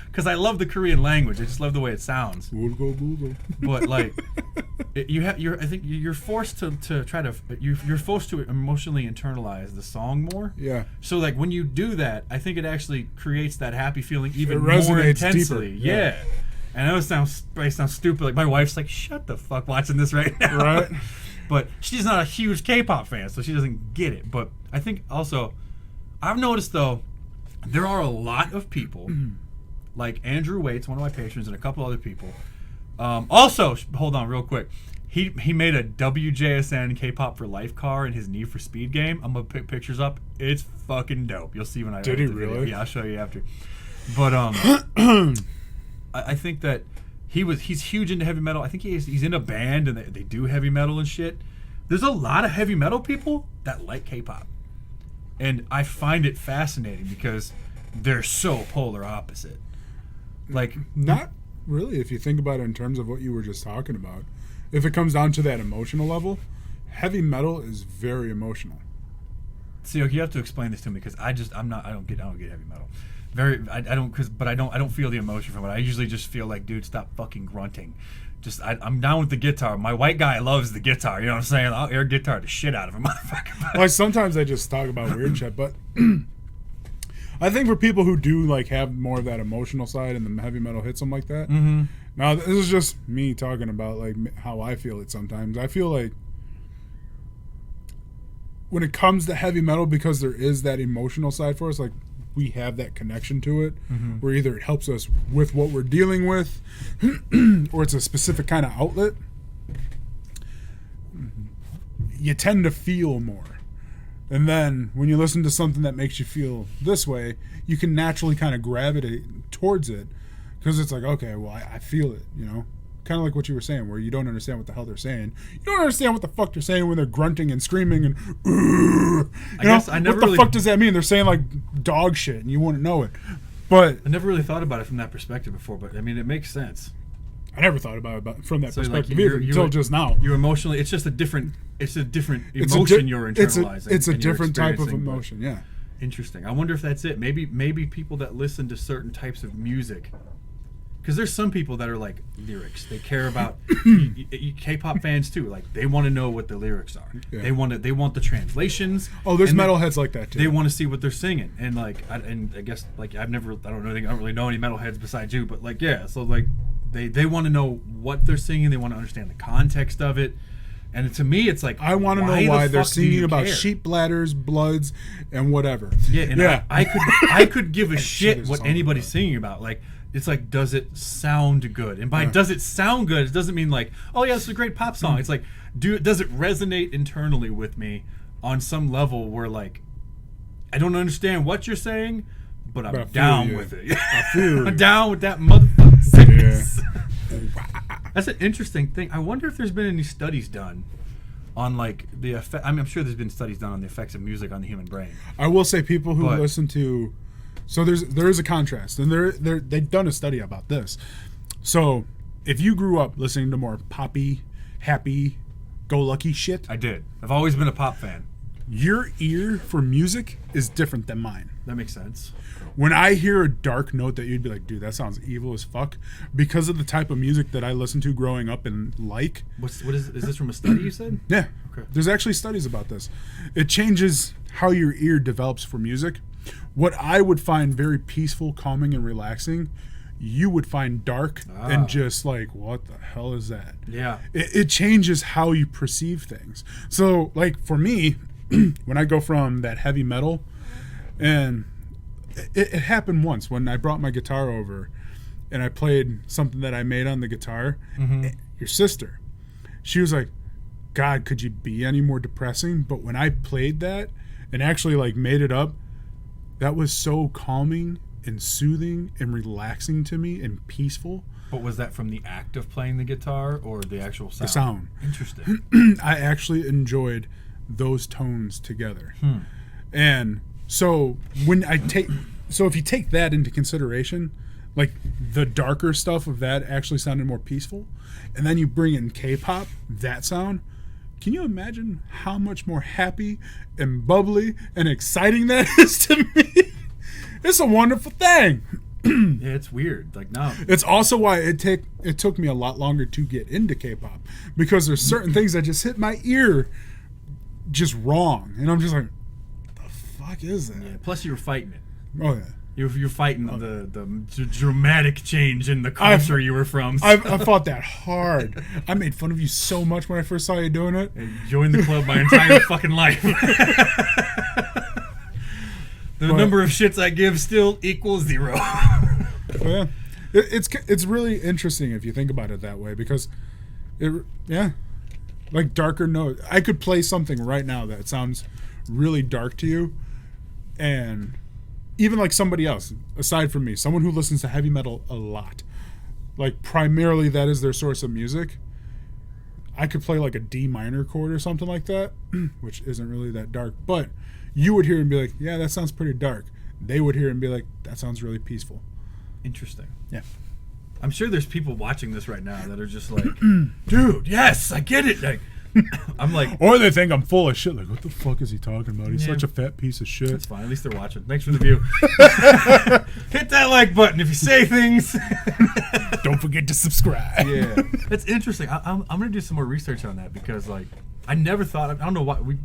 because I love the Korean language. I just love the way it sounds. But like, I think you're forced to try to you're forced to emotionally internalize the song more. Yeah. So like when you do that, I think it actually creates that happy feeling even more resonates intensely. deeper. Yeah. And I know it sounds stupid. Like my wife's like, shut the fuck watching this right now. Right. But she's not a huge K-pop fan, so she doesn't get it. But I think also, I've noticed though, there are a lot of people, like Andrew Waits, one of my patrons, and a couple other people. Also, hold on real quick. He made a WJSN K-pop for Life car in his Need for Speed game. I'm gonna pick pictures up. It's fucking dope. You'll see when I Did he edit the video. really? Yeah, I'll show you after. But I think that he's huge into heavy metal. I think he's in a band and they do heavy metal and shit. There's a lot of heavy metal people that like K-pop. And I find it fascinating because they're so polar opposite. Like, not really, if you think about it in terms of what you were just talking about. If it comes down to that emotional level, heavy metal is very emotional. See, you have to explain this to me because I don't get heavy metal. I don't feel the emotion from it. I usually just feel like, dude, stop fucking grunting. I'm down with the guitar. My white guy loves the guitar. You know what I'm saying? I'll air guitar the shit out of him, motherfucker. Like sometimes I just talk about weird shit, but I think for people who do like have more of that emotional side and the heavy metal hits them like that. Mm-hmm. Now this is just me talking about like how I feel it sometimes. I feel like when it comes to heavy metal, because there is that emotional side for us, like we have that connection to it, where either it helps us with what we're dealing with, or it's a specific kind of outlet. You tend to feel more. And then when you listen to something that makes you feel this way, you can naturally kind of gravitate towards it because it's like, okay, well, I feel it, you know? kind of like what you were saying, where you don't understand what the hell they're saying. You don't understand what the fuck they're saying when they're grunting and screaming and. What the fuck does that mean? They're saying like dog shit, and you wouldn't know it. But I never really thought about it from that perspective before. But I mean, it makes sense. I never thought about it from that perspective like, either until just now. You're emotionally. It's just a different. It's a different emotion you're internalizing. It's a different type of emotion. Yeah. Interesting. I wonder if that's it. Maybe people that listen to certain types of music, because there's some people that are like lyrics. They care about K-pop fans too. Like they want to know what the lyrics are. Yeah. They want the translations. Oh, there's metalheads like that too. They want to see what they're singing, and like I guess like I don't really know any metalheads besides you, but like yeah, so like they want to know what they're singing. They want to understand the context of it. And to me, it's like I want to know why they're singing about sheep bladders, bloods, and whatever. Yeah, and yeah. I could give a shit what anybody's singing about. Like, it's like, does it sound good? And by does it sound good, it doesn't mean like, oh yeah, it's a great pop song. It's like, does it resonate internally with me on some level where like, I don't understand what you're saying, but I'm down with it. I'm down with that motherfucking sickness. Yeah. That's an interesting thing. I wonder if there's been any studies done on like the effect. I mean, I'm sure there's been studies done on the effects of music on the human brain. I will say people who listen to, so there is a contrast, and they've done a study about this. So if you grew up listening to more poppy, happy, go lucky shit, I did. I've always been a pop fan. Your ear for music is different than mine. That makes sense. When I hear a dark note that you'd be like, dude, that sounds evil as fuck, because of the type of music that I listened to growing up and like. What is this from a study you said? Yeah. Okay. There's actually studies about this. It changes how your ear develops for music. What I would find very peaceful, calming, and relaxing, you would find dark and just like, what the hell is that? Yeah. It changes how you perceive things. So, like, for me, when I go from that heavy metal, and it happened once when I brought my guitar over and I played something that I made on the guitar. Mm-hmm. Your sister, she was like, God, could you be any more depressing? But when I played that and actually like made it up, that was so calming and soothing and relaxing to me and peaceful. But was that from the act of playing the guitar or the actual sound? The sound. Interesting. I actually enjoyed those tones together. And so if you take that into consideration, like the darker stuff of that actually sounded more peaceful, and then you bring in K-pop, that sound, can you imagine how much more happy and bubbly and exciting that is to me? It's a wonderful thing. Yeah, it's weird. Like, no. It's also why it took me a lot longer to get into K-pop, because there's certain things that just hit my ear just wrong, and I'm just like, fuck is that? Yeah, plus you were fighting it. Oh yeah. You're fighting the dramatic change in the culture you were from. I fought that hard. I made fun of you so much when I first saw you doing it. I joined the club my entire fucking life. The number of shits I give still equals 0. Yeah. It's really interesting if you think about it that way, because like darker notes. I could play something right now that sounds really dark to you, and even like somebody else aside from me, someone who listens to heavy metal a lot, like primarily that is their source of music, I could play like a D minor chord or something like that, which isn't really that dark, but you would hear and be like, yeah, that sounds pretty dark. They would hear and be like, that sounds really peaceful. Interesting. Yeah. I'm sure there's people watching this right now that are just like, dude, yes, I get it. Like, I'm like, or they think I'm full of shit. Like, what the fuck is he talking about? He's such a fat piece of shit. That's fine. At least they're watching. Thanks for the view. Hit that like button if you say things. Don't forget to subscribe. Yeah, that's interesting. I'm gonna do some more research on that, because like I never thought. I don't know why we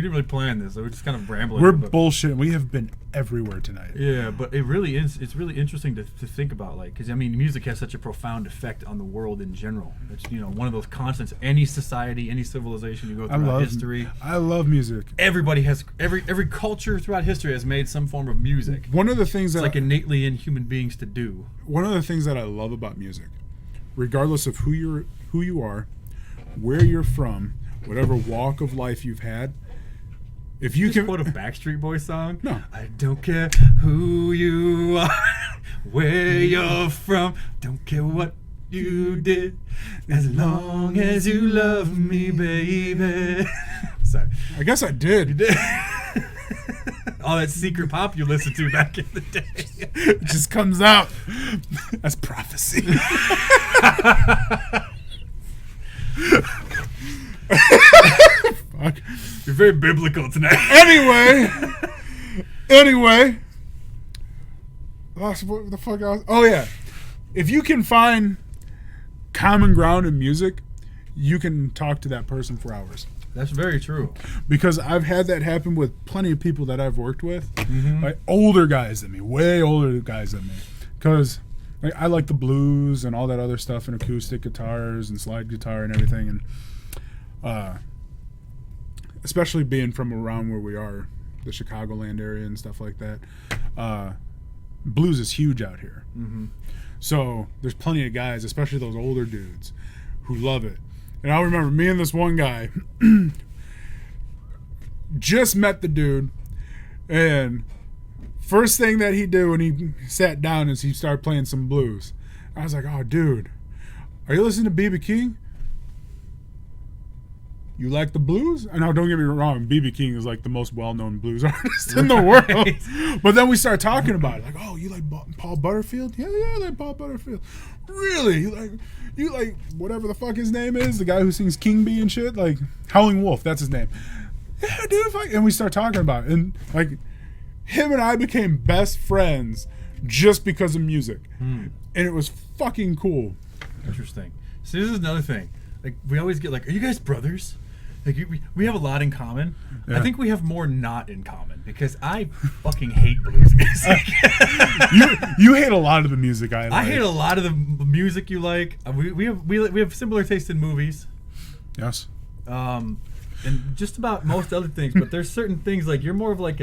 didn't really plan this. So we're just kind of rambling. We're bullshitting. We have been everywhere tonight. Yeah, but it really is. It's really interesting to think about, like, because I mean, music has such a profound effect on the world in general. It's one of those constants. Any society, any civilization you go throughout history. I love music. Everybody has every culture throughout history has made some form of music. One of the things it's like innately in human beings to do. One of the things that I love about music, regardless of who you are, where you're from, whatever walk of life you've had. If you can quote a Backstreet Boys song, no, I don't care who you are, where you're from, don't care what you did. As long as you love me, baby. Sorry. I guess I did. You did. All that secret pop you listened to back in the day. It just comes out as prophecy. Fuck. You're very biblical tonight. Anyway. What the fuck else? Oh, yeah. If you can find common ground in music, you can talk to that person for hours. That's very true. Because I've had that happen with plenty of people that I've worked with. Like older guys than me, way older guys than me. Because I like the blues and all that other stuff and acoustic guitars and slide guitar and everything. And especially being from around where we are, the Chicagoland area and stuff like that. Blues is huge out here. So there's plenty of guys, especially those older dudes, who love it. And I remember me and this one guy just met the dude, and first thing that he did when he sat down is he started playing some blues. I was like, oh, dude, are you listening to B.B. King? You like the blues? And now, don't get me wrong, B.B. King is like the most well-known blues artist in the world. But then we started talking about it. Like, oh, you like Paul Butterfield? Yeah, I like Paul Butterfield. Really? You like whatever the fuck his name is? The guy who sings King Bee and shit? Like, Howling Wolf, that's his name. Yeah, dude. And we start talking about it. And, like, him and I became best friends just because of music. And it was fucking cool. Interesting. So this is another thing. Like, we always get like, are you guys brothers? Like, we have a lot in common. Yeah. I think we have more not in common because I fucking hate blues music. you hate a lot of the music I like. I hate a lot of the music you like. We have similar taste in movies. Yes. And just about most other things, but there's certain things like you're more of like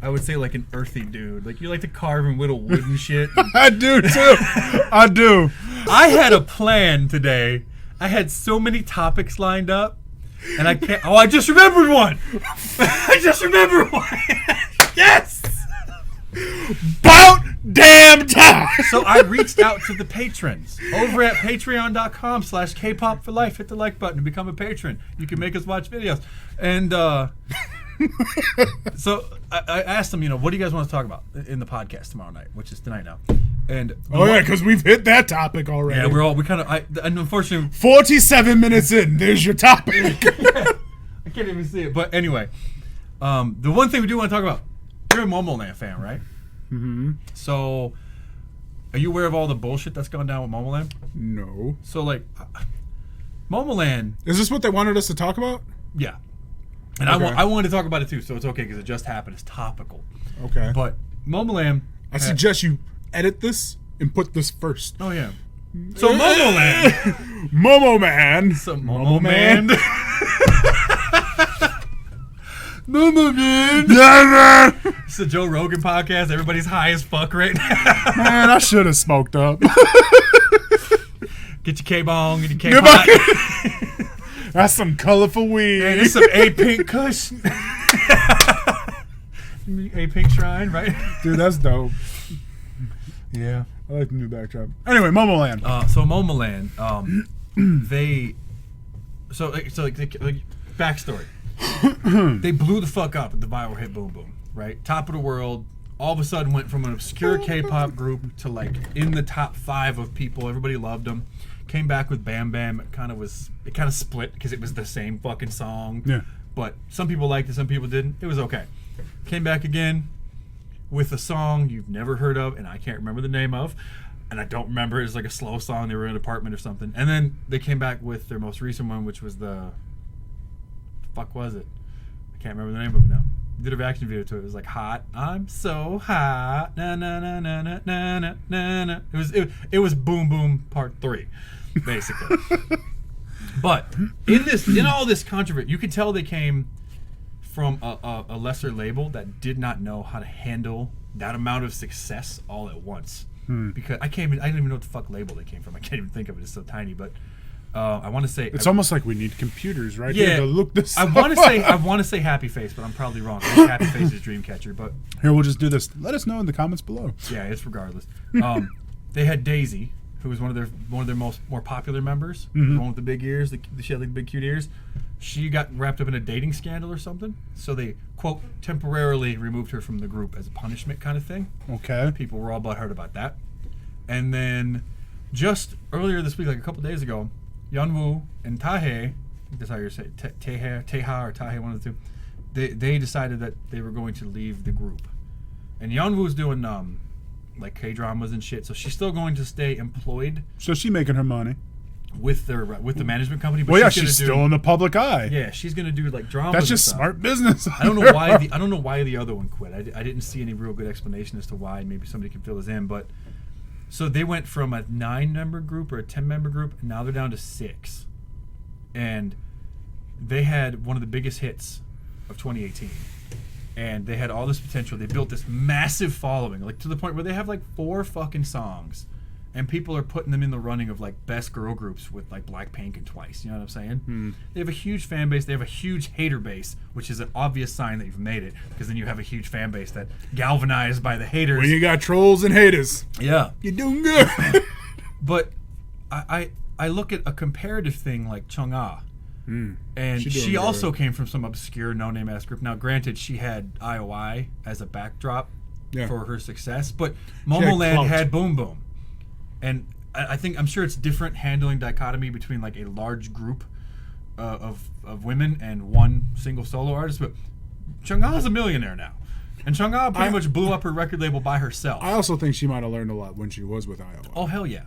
I would say like an earthy dude. Like you like to carve and whittle wood and shit. I do too. I do. I had a plan today. I had so many topics lined up. And I can't. Oh, I just remembered one. Yes. About damn time. So I reached out to the patrons over at patreon.com/Kpop for life. Hit the like button to become a patron. You can make us watch videos. And so I asked them, what do you guys want to talk about in the podcast tomorrow night, which is tonight now. And because we've hit that topic already. Yeah, and unfortunately 47 minutes in, there's your topic. I can't even see it. But anyway, the one thing we do want to talk about, you're a Momoland fan, right? Mm-hmm. So, are you aware of all the bullshit that's going down with Momoland? No. So, like, Momoland... Is this what they wanted us to talk about? Yeah. And okay. I wanted to talk about it too, so it's okay because it just happened. It's topical. Okay. But Momoland... I suggest you edit this and put this first. Oh, yeah. So, Momoland. Momoman. So, Momoland. Momoland. Yeah, man. It's a Joe Rogan podcast. Everybody's high as fuck right now. Man, I should have smoked up. Get your K-bong and your K-pot. That's some colorful weed. Man, it's some A-Pink Kush. A-Pink Shrine, right? Dude, that's dope. Yeah. I like the new backdrop. Anyway, Momoland. So Momoland, backstory. They blew the fuck up at the viral hit Boom Boom, right? Top of the world. All of a sudden went from an obscure K-pop group to like in the top 5 of people. Everybody loved them. Came back with Bam Bam. It kind of split because it was the same fucking song. Yeah. But some people liked it, some people didn't. It was okay. Came back again with a song you've never heard of, and I can't remember the name of, and I don't remember. It was like a slow song. They were in an apartment or something. And then they came back with their most recent one, which was the fuck was it? I can't remember the name of it now. Did a reaction video to it. It was like hot. I'm so hot. Na na na na na na na na. It was Boom Boom Part 3, basically. But in all this controversy, you could tell they came from a lesser label that did not know how to handle that amount of success all at once. Because I don't even know what the fuck label they came from. I can't even think of it. It's so tiny. But I want to say it's almost like we need computers right here to look this up. I want to say Happy Face, but I'm probably wrong. I think Happy Face is Dreamcatcher. But here, we'll just do this. Let us know in the comments below. Yeah, it's regardless. They had Daisy, who was one of their more popular members, Mm-hmm. the one with the big ears, she had like big cute ears. She got wrapped up in a dating scandal or something, so they quote temporarily removed her from the group as a punishment kind of thing. Okay. People were all butthurt about that. And then just earlier this week, like a couple days ago, Yeonwoo and Tae, that's how you say it, Taeha or Tae, one of the two, they decided that they were going to leave the group. And Yeonwoo's doing like K-dramas and shit, so she's still going to stay employed So she making her money. with the management company. But Well, yeah, gonna she's still in the public eye. Yeah, she's gonna do like dramas. That's and just stuff. smart business. I don't know why the other one quit. I didn't see any real good explanation as to why. Maybe somebody can fill us in. But so they went from a 9-member group or a 10-member group, and now they're down to 6. And they had one of the biggest hits of 2018. And they had all this potential. They built this massive following, like to the point where they have like 4 fucking songs, and people are putting them in the running of like best girl groups with like Blackpink and Twice. You know what I'm saying? They have a huge fan base. They have a huge hater base, which is an obvious sign that you've made it, because then you have a huge fan base that galvanized by the haters. When you got trolls and haters, Yeah. you're doing good. But I look at a comparative thing like Chungha. And She doing she good. also came from some obscure no-name ass group. Now, granted, she had IOI as a backdrop Yeah. for her success, but had Momoland clout. had Boom Boom. And I'm sure it's different handling dichotomy between like a large group of women and one single solo artist. But Chungha's a millionaire now. And Chungha pretty much blew up her record label by herself. I also think she might have learned a lot when she was with Iowa. Oh, hell yeah.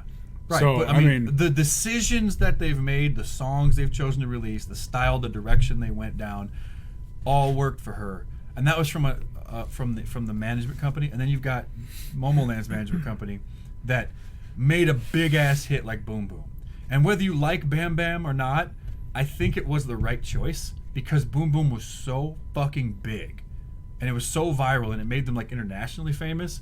Right, So, but I mean- the decisions that they've made, the songs they've chosen to release, the style, the direction they went down, all worked for her. And that was from the management company. And then you've got Momoland's management company that made a big ass hit like Boom Boom. And whether you like Bam Bam or not, I think it was the right choice, because Boom Boom was so fucking big, and it was so viral, and it made them like internationally famous.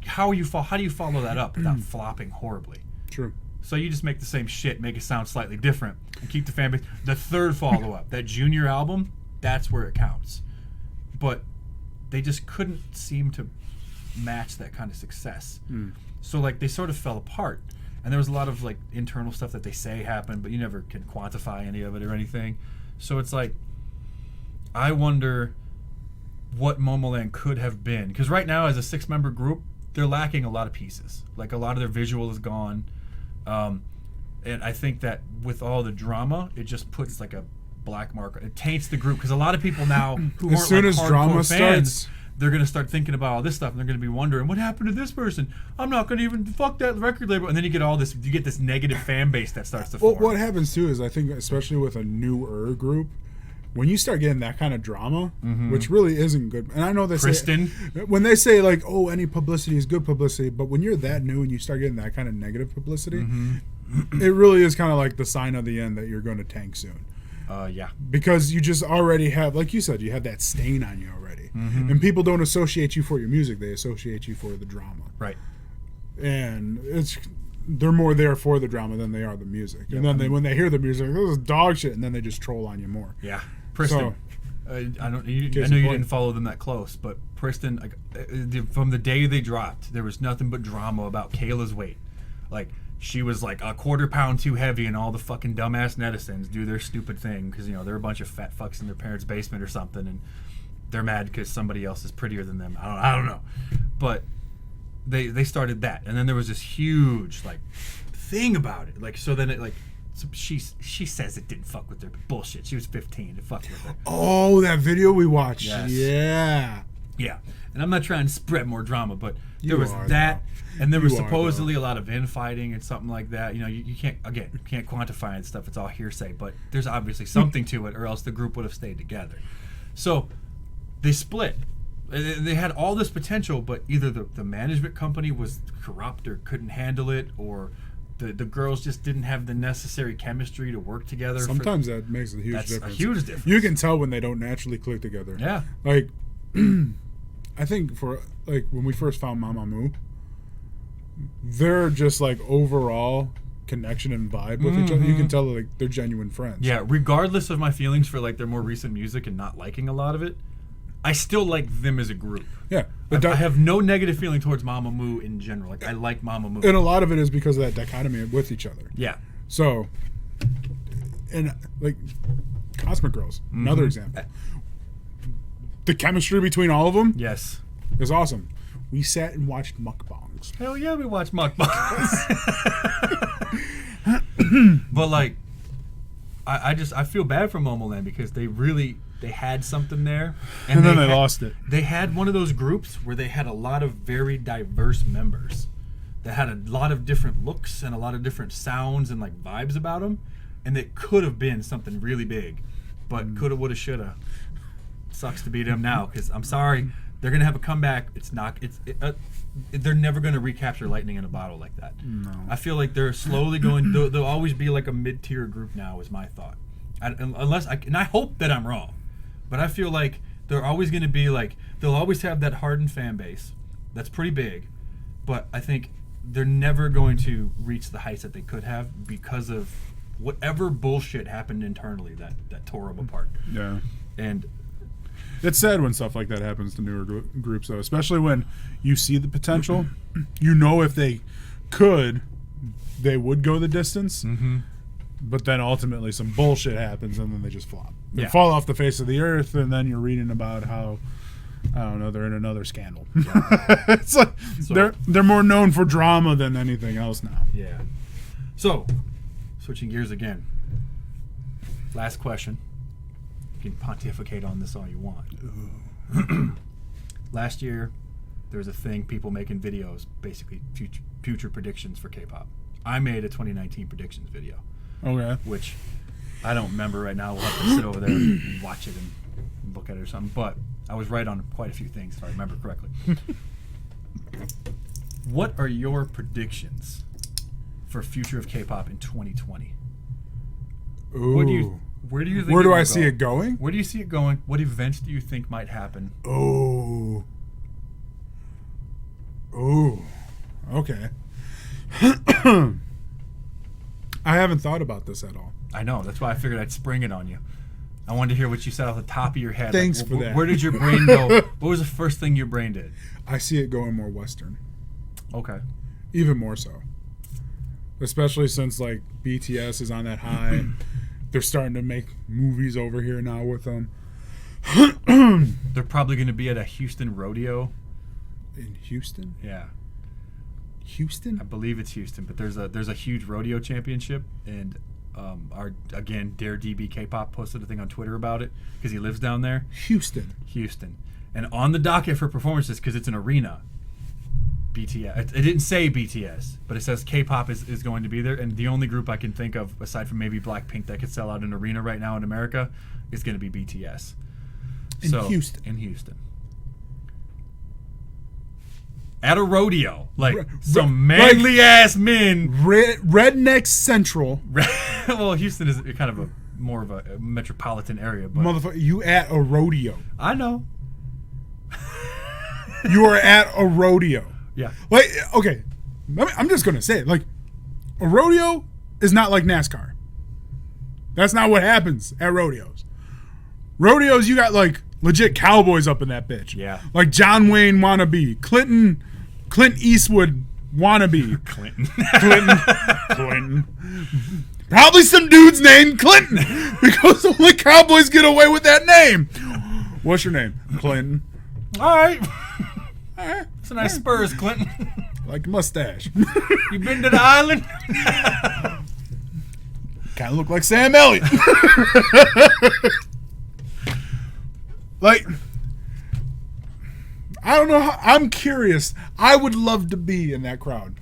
How do you follow that up without flopping horribly? True. So you just make the same shit, make it sound slightly different, and keep the fan base. The third follow-up, that Junior album, that's where it counts. But they just couldn't seem to match that kind of success. So like they sort of fell apart. And there was a lot of like internal stuff that they say happened, but you never can quantify any of it or anything. So it's like, I wonder what Momoland could have been, because right now as a 6-member group, they're lacking a lot of pieces. Like a lot of their visual is gone, and I think that with all the drama, it just puts like a black mark. It taints the group, because a lot of people now who As aren't soon like as hardcore drama fans, starts, they're gonna start thinking about all this stuff, and they're gonna be wondering what happened to this person. I'm not gonna even fuck that record label, and then you get this negative fan base that starts to well, form. what happens too is I think, especially with a newer group, when you start getting that kind of drama, which really isn't good, and I know they Kristen. say when they say like, "Oh, any publicity is good publicity," but when you're that new and you start getting that kind of negative publicity, it really is kind of like the sign of the end that you're going to tank soon. Yeah. Because you just already have, like you said, you have that stain on you already, and people don't associate you for your music; they associate you for the drama. Right. And they're more there for the drama than they are the music. And then when they hear the music, this is dog shit, and then they just troll on you more. Yeah. Preston. I know you didn't follow them that close, but Preston, from the day they dropped, there was nothing but drama about Kayla's weight. Like, she was like a quarter pound too heavy, and all the fucking dumbass netizens do their stupid thing because, they're a bunch of fat fucks in their parents' basement or something, and they're mad because somebody else is prettier than them. I don't know. But they started that, and then there was this huge like thing about it. Like, so then it like, so she says it didn't fuck with her, but bullshit. She was 15. It fucked with her. Oh, that video we watched. Yes. Yeah. Yeah, and I'm not trying to spread more drama, but there You was are, that, though. and there was You are, supposedly a lot of infighting and something like that. You can't quantify and stuff. It's all hearsay, but there's obviously something to it, or else the group would have stayed together. So they split. They had all this potential, but either the management company was corrupt or couldn't handle it, or the girls just didn't have the necessary chemistry to work together. Sometimes that makes a huge That's difference. a huge difference. You can tell when they don't naturally click together. Yeah. Like, I think for like when we first found Mamamoo, they're just like overall connection and vibe with each other. You can tell like they're genuine friends. Yeah, regardless of my feelings for like their more recent music and not liking a lot of it, I still like them as a group. Yeah. I have no negative feeling towards Mamamoo in general. Like I like Mamamoo. And a lot of it is because of that dichotomy with each other. Yeah. So, and like Cosmic Girls, another example. The chemistry between all of them Yes. is awesome. We sat and watched mukbangs. Hell yeah, we watch mukbangs. But like, I feel bad for Momoland because they had something there, And then they lost it. They had one of those groups where they had a lot of very diverse members that had a lot of different looks and a lot of different sounds and like vibes about them, and it could have been something really big, but coulda, woulda, shoulda. Sucks to be them now because I'm sorry, they're gonna have a comeback. They're never gonna recapture lightning in a bottle like that. No. I feel like they're slowly going. They'll always be like a mid-tier group now. Is my thought. I hope that I'm wrong, but I feel like they're always going to be like they'll always have that hardened fan base that's pretty big, but I think they're never going to reach the heights that they could have because of whatever bullshit happened internally that tore them apart. Yeah. And it's sad when stuff like that happens to newer groups, though, especially when you see the potential. You know, if they could, they would go the distance. mm-hmm. But then ultimately some bullshit happens and then they just flop. They Yeah. fall off the face of the earth, and then you're reading about how, I don't know, they're in another scandal. It's like they're more known for drama than anything else now. Yeah. So, switching gears again. Last question. You can pontificate on this all you want. Last year, there was a thing, people making videos, basically future predictions for K-pop. I made a 2019 predictions video, Okay. which I don't remember right now. We'll have to sit over there and watch it and look at it or something. But I was right on quite a few things, if I remember correctly. What are your predictions for future of K-pop in 2020? Ooh. Where do you think? Where do will I see go? it going? Where do you see it going? What events do you think might happen? Oh. Oh. Okay. I haven't thought about this at all. I know. That's why I figured I'd spring it on you. I wanted to hear what you said off the top of your head. Thanks for that. Where did your brain go? What was the first thing your brain did? I see it going more Western. Okay. Even more so. Especially since, like, BTS is on that high. They're starting to make movies over here now with them. They're probably going to be at a Houston rodeo. In Houston? Yeah. Houston? I believe it's Houston, but there's a huge rodeo championship, and our Dare DB K-pop posted a thing on Twitter about it because he lives down there. Houston. And on the docket for performances, because it's an arena, BTS. It didn't say BTS, but it says K-pop is going to be there, and the only group I can think of aside from maybe Blackpink that could sell out an arena right now in America is going to be BTS. In Houston. In Houston. At a rodeo, like some manly ass men. Redneck Central. Well, Houston is kind of more of a metropolitan area, but Motherfucker, you at a rodeo. I know. You are at a rodeo. Yeah. Like, okay, I'm just gonna say it. Like, a rodeo is not like NASCAR. That's not what happens at rodeos. Rodeos, you got like legit cowboys up in that bitch. Yeah. Like John Wayne wannabe, Clint Eastwood wannabe. Clinton. Probably some dude's named Clinton because only cowboys get away with that name. What's your name? Clinton. All right. It's a nice Spurs, Clinton. Like a mustache. You been to the island? Kind of look like Sam Elliott. Like, I don't know how, I'm curious. I would love to be in that crowd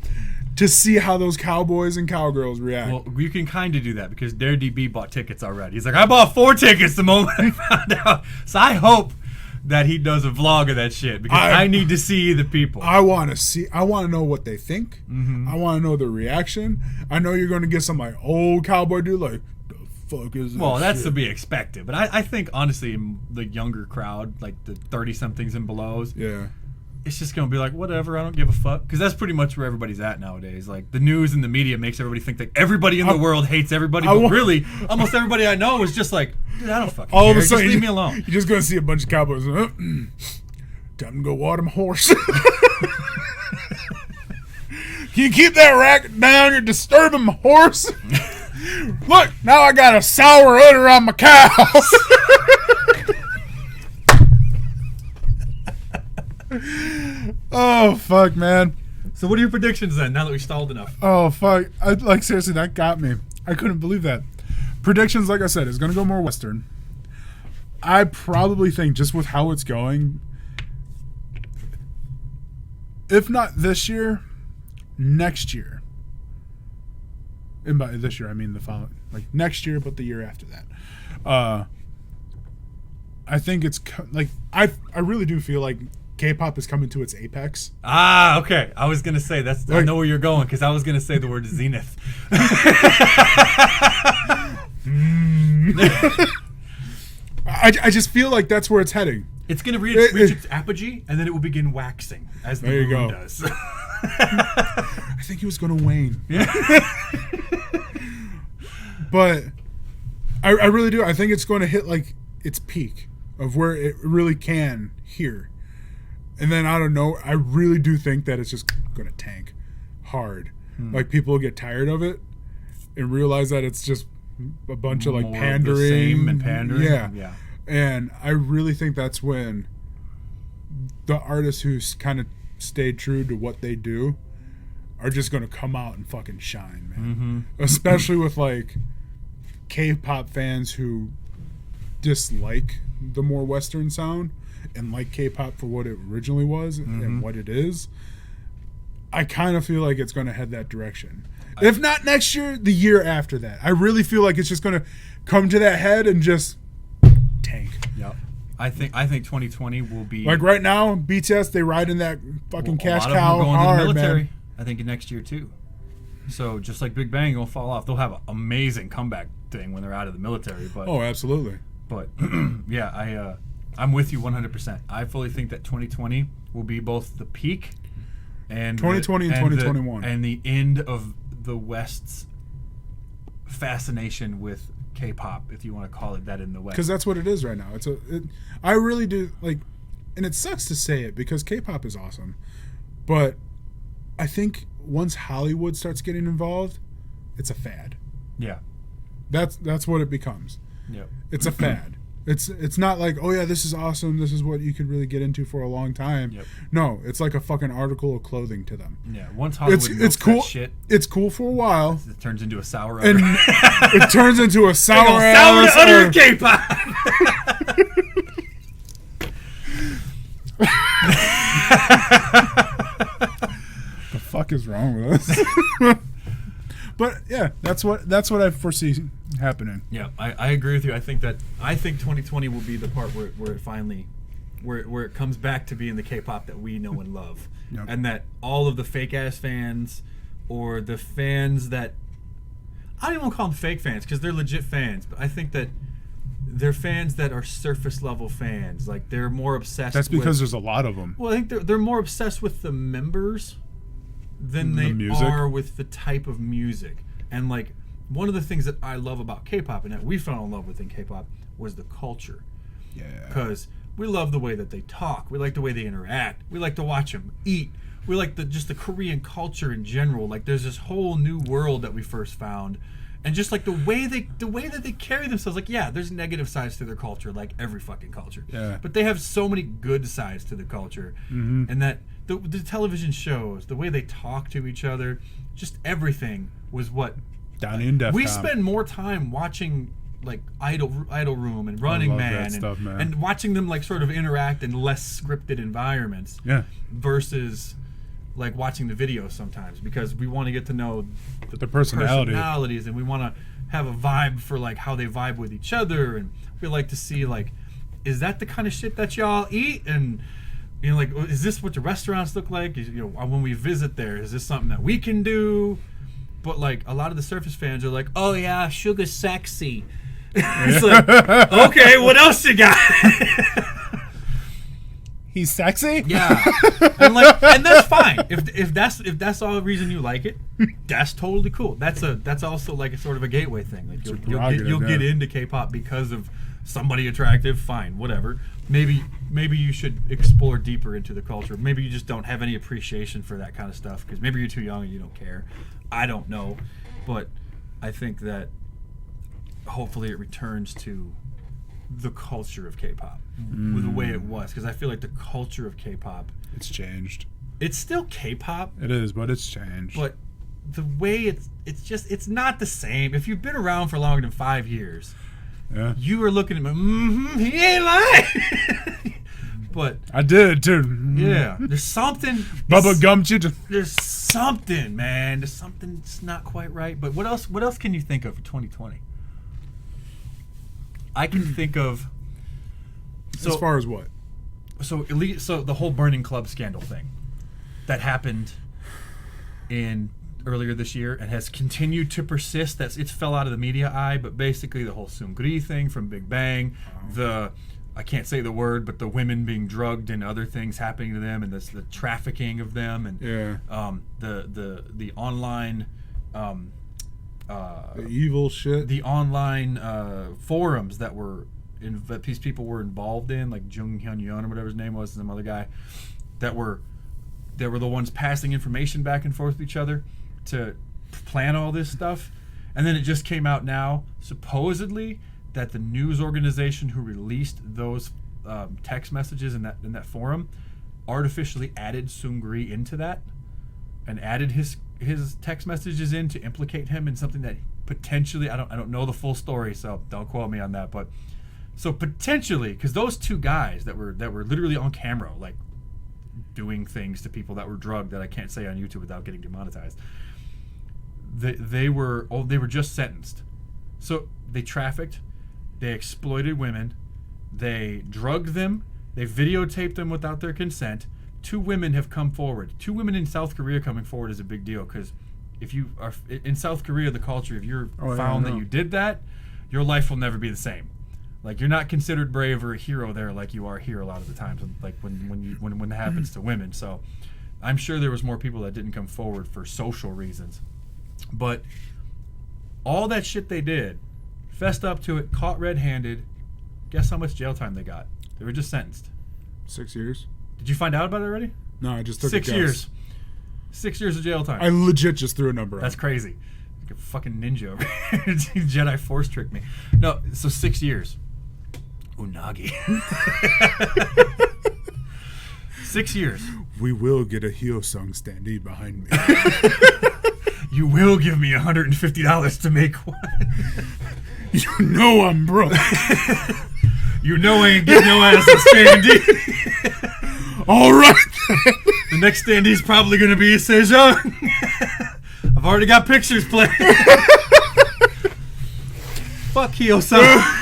to see how those cowboys and cowgirls react. Well, you can kind of do that because Dare DB bought tickets already. He's like, I bought 4 tickets the moment I found out. So I hope that he does a vlog of that shit because I need to see the people. I want to know what they think. Mm-hmm. I want to know their reaction. I know you're going to get some like old cowboy dude like, the fuck is this Well, that's shit? to be expected. But I think, honestly, the younger crowd, like the 30-somethings and belows, Yeah. it's just gonna be like, whatever, I don't give a fuck, because that's pretty much where everybody's at nowadays. Like, the news and the media makes everybody think that everybody in the world hates everybody, but really, almost everybody I know is just like, dude, I don't fucking All care. of a sudden, just leave me alone. You're just gonna see a bunch of cowboys. Time to go water my horse. Can you keep that racket down? You're disturbing my horse. Look, now I got a sour udder on my cows. Oh, fuck, man. So what are your predictions then, now that we stalled enough? Oh, fuck. Like, seriously, that got me. I couldn't believe that. Predictions, like I said, is going to go more Western. I probably think, just with how it's going, if not this year, next year. And by this year, I mean the following, like next year, but the year after that. I think it's like I really do feel like K-pop is coming to its apex. Ah, okay. I was gonna say that's. Like, I know where you're going, because I was gonna say the word zenith. I just feel like that's where it's heading. It's gonna reach its apogee, and then it will begin waxing as the moon does. I think he was going to wane. Yeah. But I really do. I think it's going to hit like its peak of where it really can here. And then I don't know. I really do think that it's just going to tank hard. Like, people will get tired of it and realize that it's just a bunch of like More pandering. of the same and pandering. Yeah. And I really think that's when the artists who kind of stayed true to what they do are just going to come out and fucking shine, man. Mm-hmm. Especially with like K-pop fans who dislike the more Western sound and like K-pop for what it originally was and what it is. I kind of feel like it's going to head that direction. If not next year, the year after that. I really feel like it's just going to come to that head and just tank. Yep. I think 2020 will be like right now. BTS, they ride in that fucking cash cow hard, to the military. Man. I think next year too. So just like Big Bang, will fall off. They'll have an amazing comeback thing when they're out of the military. But absolutely. But yeah, I'm with you 100%. I fully think that 2020 will be both the peak and 2020 and 2021 and the end of the West's fascination with K-pop, if you want to call it that, in the West. Because that's what it is right now. I really do like, and it sucks to say it because K-pop is awesome, but I think once Hollywood starts getting involved, it's a fad. Yeah, that's what it becomes. Yep. It's a fad. It's not like, oh yeah, this is awesome, this is what you could really get into for a long time. Yep. No, it's like a fucking article of clothing to them. Yeah, once Hollywood it's cool. That shit, it's cool for a while. It turns into a sour And it turns into a sour sour ass utter K-pop. The fuck is wrong with us? But yeah, that's what I foresee happening. Yeah, I agree with you. I think 2020 will be the part where it finally where it comes back to being the K-pop that we know and love. Yep. And that all of the fake ass fans, or the fans that I don't even want to call them fake fans because they're legit fans, but I think that they're fans that are surface level fans. Like, they're more obsessed. That's because there's a lot of them. Well, I think they're more obsessed with the members than they are with the type of music. And like, one of the things that I love about K-pop and that we fell in love with in K-pop was the culture. Yeah. Because we love the way that they talk. We like the way they interact. We like to watch them eat. We like just the Korean culture in general. Like, there's this whole new world that we first found. And just like the way that they carry themselves, like, yeah, there's negative sides to their culture, like every fucking culture. Yeah. But they have so many good sides to the culture. Mm-hmm. And that the television shows, the way they talk to each other, just everything was what Donnie and Defcon. We spend more time watching like Idol Room and Running Man, man, and watching them like sort of interact in less scripted environments. Yeah. Versus like watching the videos sometimes, because we want to get to know the personalities, and we want to have a vibe for like how they vibe with each other, and we like to see like, is that the kind of shit that y'all eat? And you know, like, is this what the restaurants look like? You know, when we visit there, is this something that we can do? But like, a lot of the surface fans are like, oh yeah, sugar's sexy. It's like, okay, what else you got? He's sexy. Yeah, and that's fine. If that's all the reason you like it, that's totally cool. That's also like a sort of a gateway thing. Like you'll get into K-pop because of somebody attractive. Fine, whatever. Maybe you should explore deeper into the culture. Maybe you just don't have any appreciation for that kind of stuff because maybe you're too young and you don't care. I don't know, but I think that hopefully it returns to the culture of K-pop with the way it was, because I feel like the culture of K-pop, It's changed. it's still K-pop, It is, but it's changed. but the way it's not the same. If you've been around for longer than 5 years, yeah, you are looking at me, he ain't lying. But I did too. yeah, there's something. Bubba Gum Chicken. There's something, man. There's something that's not quite right. But what else can you think of for 2020? I can think of. So, As far as what? So the whole Burning Club scandal thing that happened in earlier this year and has continued to persist. It's fell out of the media eye, but basically the whole Seungri thing from Big Bang, I can't say the word, but the women being drugged and other things happening to them, and the trafficking of them, and the online The evil shit. the online forums that these people were involved in, like Jung Hyun Yeon or whatever his name was, and some other guy, that were the ones passing information back and forth with each other to plan all this stuff. And then it just came out now, supposedly, that the news organization who released those text messages in that forum artificially added Seungri into that and added his text messages in to implicate him in something that potentially, I don't know the full story, so don't quote me on that, but so potentially, because those two guys that were literally on camera, like doing things to people that were drugged that I can't say on YouTube without getting demonetized, they were just sentenced. So they trafficked, they exploited women, they drugged them, they videotaped them without their consent. 2 women have come forward. 2 women in South Korea coming forward is a big deal, because if you are in South Korea, the culture, if you're found that you did that, your life will never be the same. Like, you're not considered brave or a hero there like you are here a lot of the times, like when it happens to women. So I'm sure there was more people that didn't come forward for social reasons. But all that shit they did, fessed up to it, caught red-handed. Guess how much jail time they got? They were just sentenced. 6 years? Did you find out about it already? No, I just took 6 a guess. years. 6 years of jail time. I legit just threw a number That's out. crazy. Like a fucking ninja over here. Jedi Force tricked me. No, so 6 years. Unagi. 6 years. We will get a Hyosung standee behind me. You will give me $150 to make one. You know I'm broke. You know I ain't getting no ass a standee. All right. The next standee's probably going to be a Sejong. I've already got pictures planned. Fuck Hyo-san.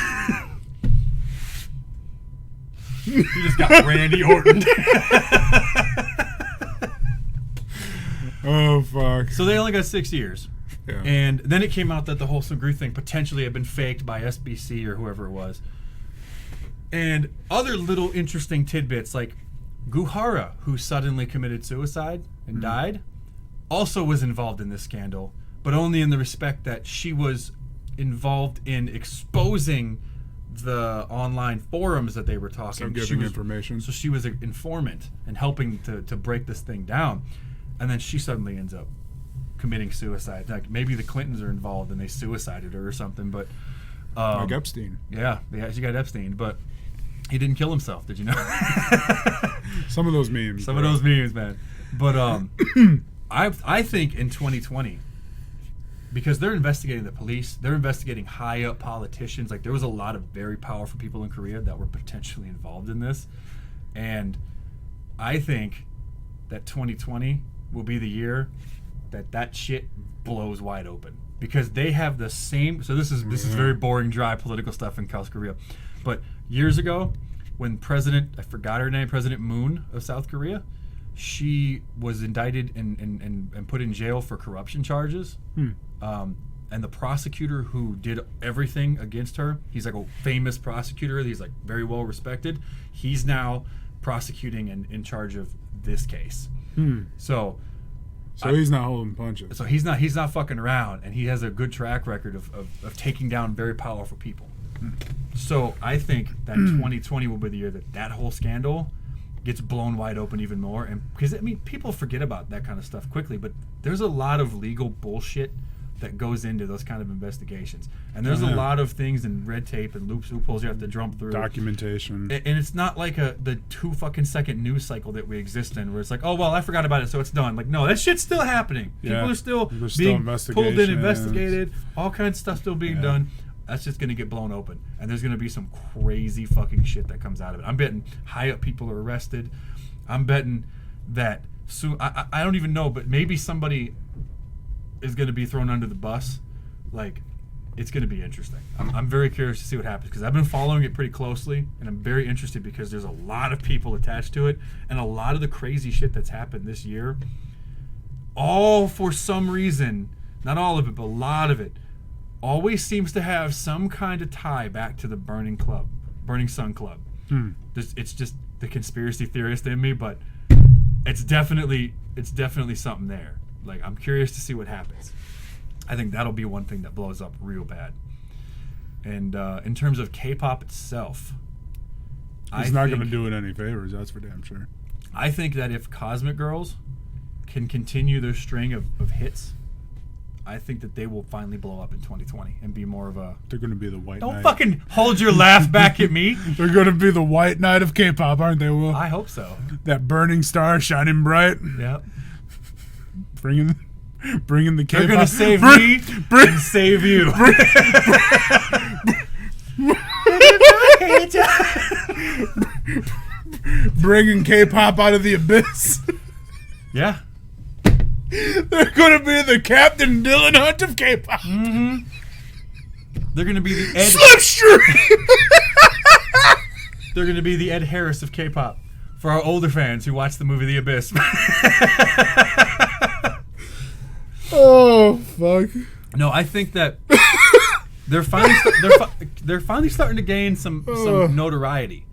You just got Randy Orton. Oh, fuck. So they only got 6 years. Yeah. And then it came out that the whole Seungri thing potentially had been faked by SBC or whoever it was. And other little interesting tidbits, like Guhara, who suddenly committed suicide and died, also was involved in this scandal, but only in the respect that she was involved in exposing the online forums that they were talking. So giving information. So she was an informant and helping to break this thing down. And then she suddenly ends up committing suicide. Like, maybe the Clintons are involved and they suicided her or something, but Like Epstein. yeah, she got Epstein, but he didn't kill himself. Did you know? Some of those memes. Some of those memes, man. But I think in 2020, because they're investigating the police, they're investigating high up politicians. Like, there was a lot of very powerful people in Korea that were potentially involved in this, and I think that 2020 will be the year that shit blows wide open, because they have the same. So this is very boring, dry political stuff in South Korea. But years ago, when I forgot her name, President Moon of South Korea, she was indicted and put in jail for corruption charges. And the prosecutor who did everything against her, he's like a famous prosecutor. He's like very well respected. He's now prosecuting and in charge of this case. So he's not holding punches. So he's not fucking around, and he has a good track record of taking down very powerful people. So I think that 2020 will be the year that whole scandal gets blown wide open even more. And because, I mean, people forget about that kind of stuff quickly, but there's a lot of legal bullshit that goes into those kind of investigations. And there's a lot of things in red tape and loopholes you have to jump through. Documentation. And it's not like the 2 fucking second news cycle that we exist in, where it's like, oh, well, I forgot about it, so it's done. Like, no, that shit's still happening. People are still being pulled in, investigated, all kinds of stuff still being done. That's just going to get blown open. And there's going to be some crazy fucking shit that comes out of it. I'm betting high up people are arrested. I'm betting that soon, I don't even know, but maybe somebody is going to be thrown under the bus. Like, it's going to be interesting. I'm very curious to see what happens, because I've been following it pretty closely, and I'm very interested because there's a lot of people attached to it, and a lot of the crazy shit that's happened this year, all for some reason, not all of it, but a lot of it, always seems to have some kind of tie back to the Burning Sun Club. It's just the conspiracy theorist in me, but it's definitely something there. Like, I'm curious to see what happens. I think that'll be one thing that blows up real bad. And in terms of K-pop itself, he's not going to do it any favors, that's for damn sure. I think that if Cosmic Girls can continue their string of hits, I think that they will finally blow up in 2020 and be more of a... They're going to be the white Don't knight. fucking hold your laugh back at me. They're going to be the white knight of K-pop, aren't they, Will? I hope so. That burning star shining bright. Yep. Bringing the K-pop. They're going to save me and save you. Bringing K-pop out of the abyss. Yeah. They're going to be the Captain Dylan Hunt of K-pop. They're going to be the Ed... Slipstream! They're going to be the Ed Harris of K-pop for our older fans who watch the movie The Abyss. Oh, fuck. No, I think that they're finally starting to gain some notoriety,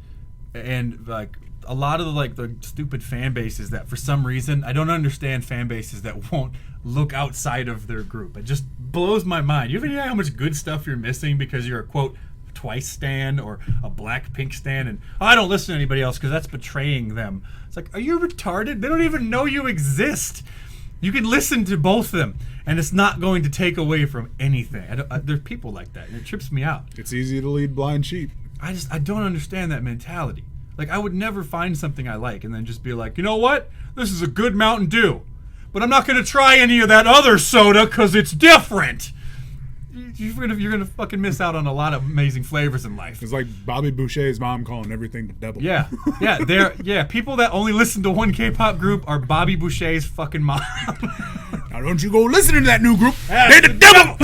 and like a lot of the stupid fan bases that for some reason I don't understand, fan bases that won't look outside of their group. It just blows my mind. You ever hear how much good stuff you're missing because you're a quote Twice stan or a Blackpink stan, and I don't listen to anybody else because that's betraying them. It's like, are you retarded? They don't even know you exist. You can listen to both of them, and it's not going to take away from anything. There's people like that, and it trips me out. It's easy to lead blind sheep. I don't understand that mentality. Like, I would never find something I like and then just be like, you know what? This is a good Mountain Dew, but I'm not going to try any of that other soda because it's different. You're gonna fucking miss out on a lot of amazing flavors in life. It's like Bobby Boucher's mom calling everything the devil. Yeah. People that only listen to one K-pop group are Bobby Boucher's fucking mom. Now don't you go listening to that new group. They're the devil.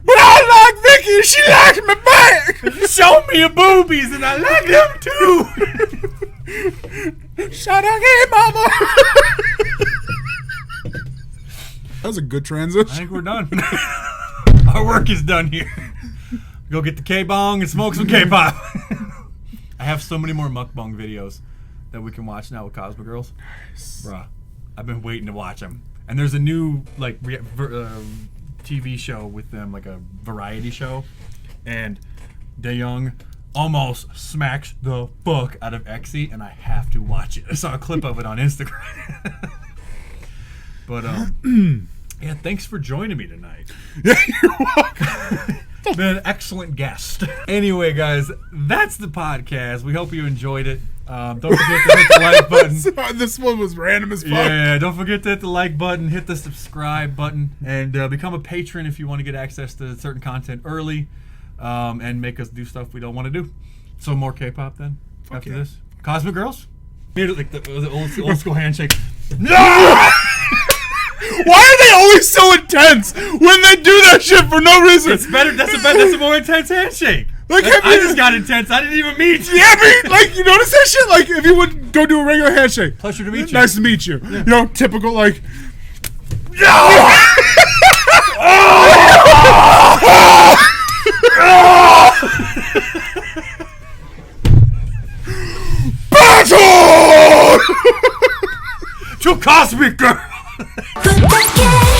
But I like Vicky and she likes me back. Show me your boobies and I like them too. Shout out, hey mama. That was a good transition. I think we're done. Our work is done here. Go get the K-bong and smoke some K-pop. I have so many more mukbang videos that we can watch now with Cosmo Girls. Nice. Bruh, I've been waiting to watch them. And there's a new TV show with them, like a variety show. And Daeyoung almost smacks the fuck out of EXY, and I have to watch it. I saw a clip of it on Instagram. But, yeah, thanks for joining me tonight. Yeah, you're welcome. Been an excellent guest. Anyway, guys, that's the podcast. We hope you enjoyed it. Don't forget to hit the like button. This one was random as fuck. Yeah, don't forget to hit the like button, hit the subscribe button, and become a patron if you want to get access to certain content early, and make us do stuff we don't want to do. So more K-pop then, after this. Cosmic Girls? Like the old school handshake. No! Why are they always so intense when they do that shit for no reason? It's better. That's a more intense handshake. Like, I just got intense. I didn't even meet you. Yeah, but, like, you notice that shit? Like, if you would go do a regular handshake. Pleasure to meet you. Nice to meet you. Yeah. You know, typical, like... Gratitude! To Cosmic Girl. 부탁해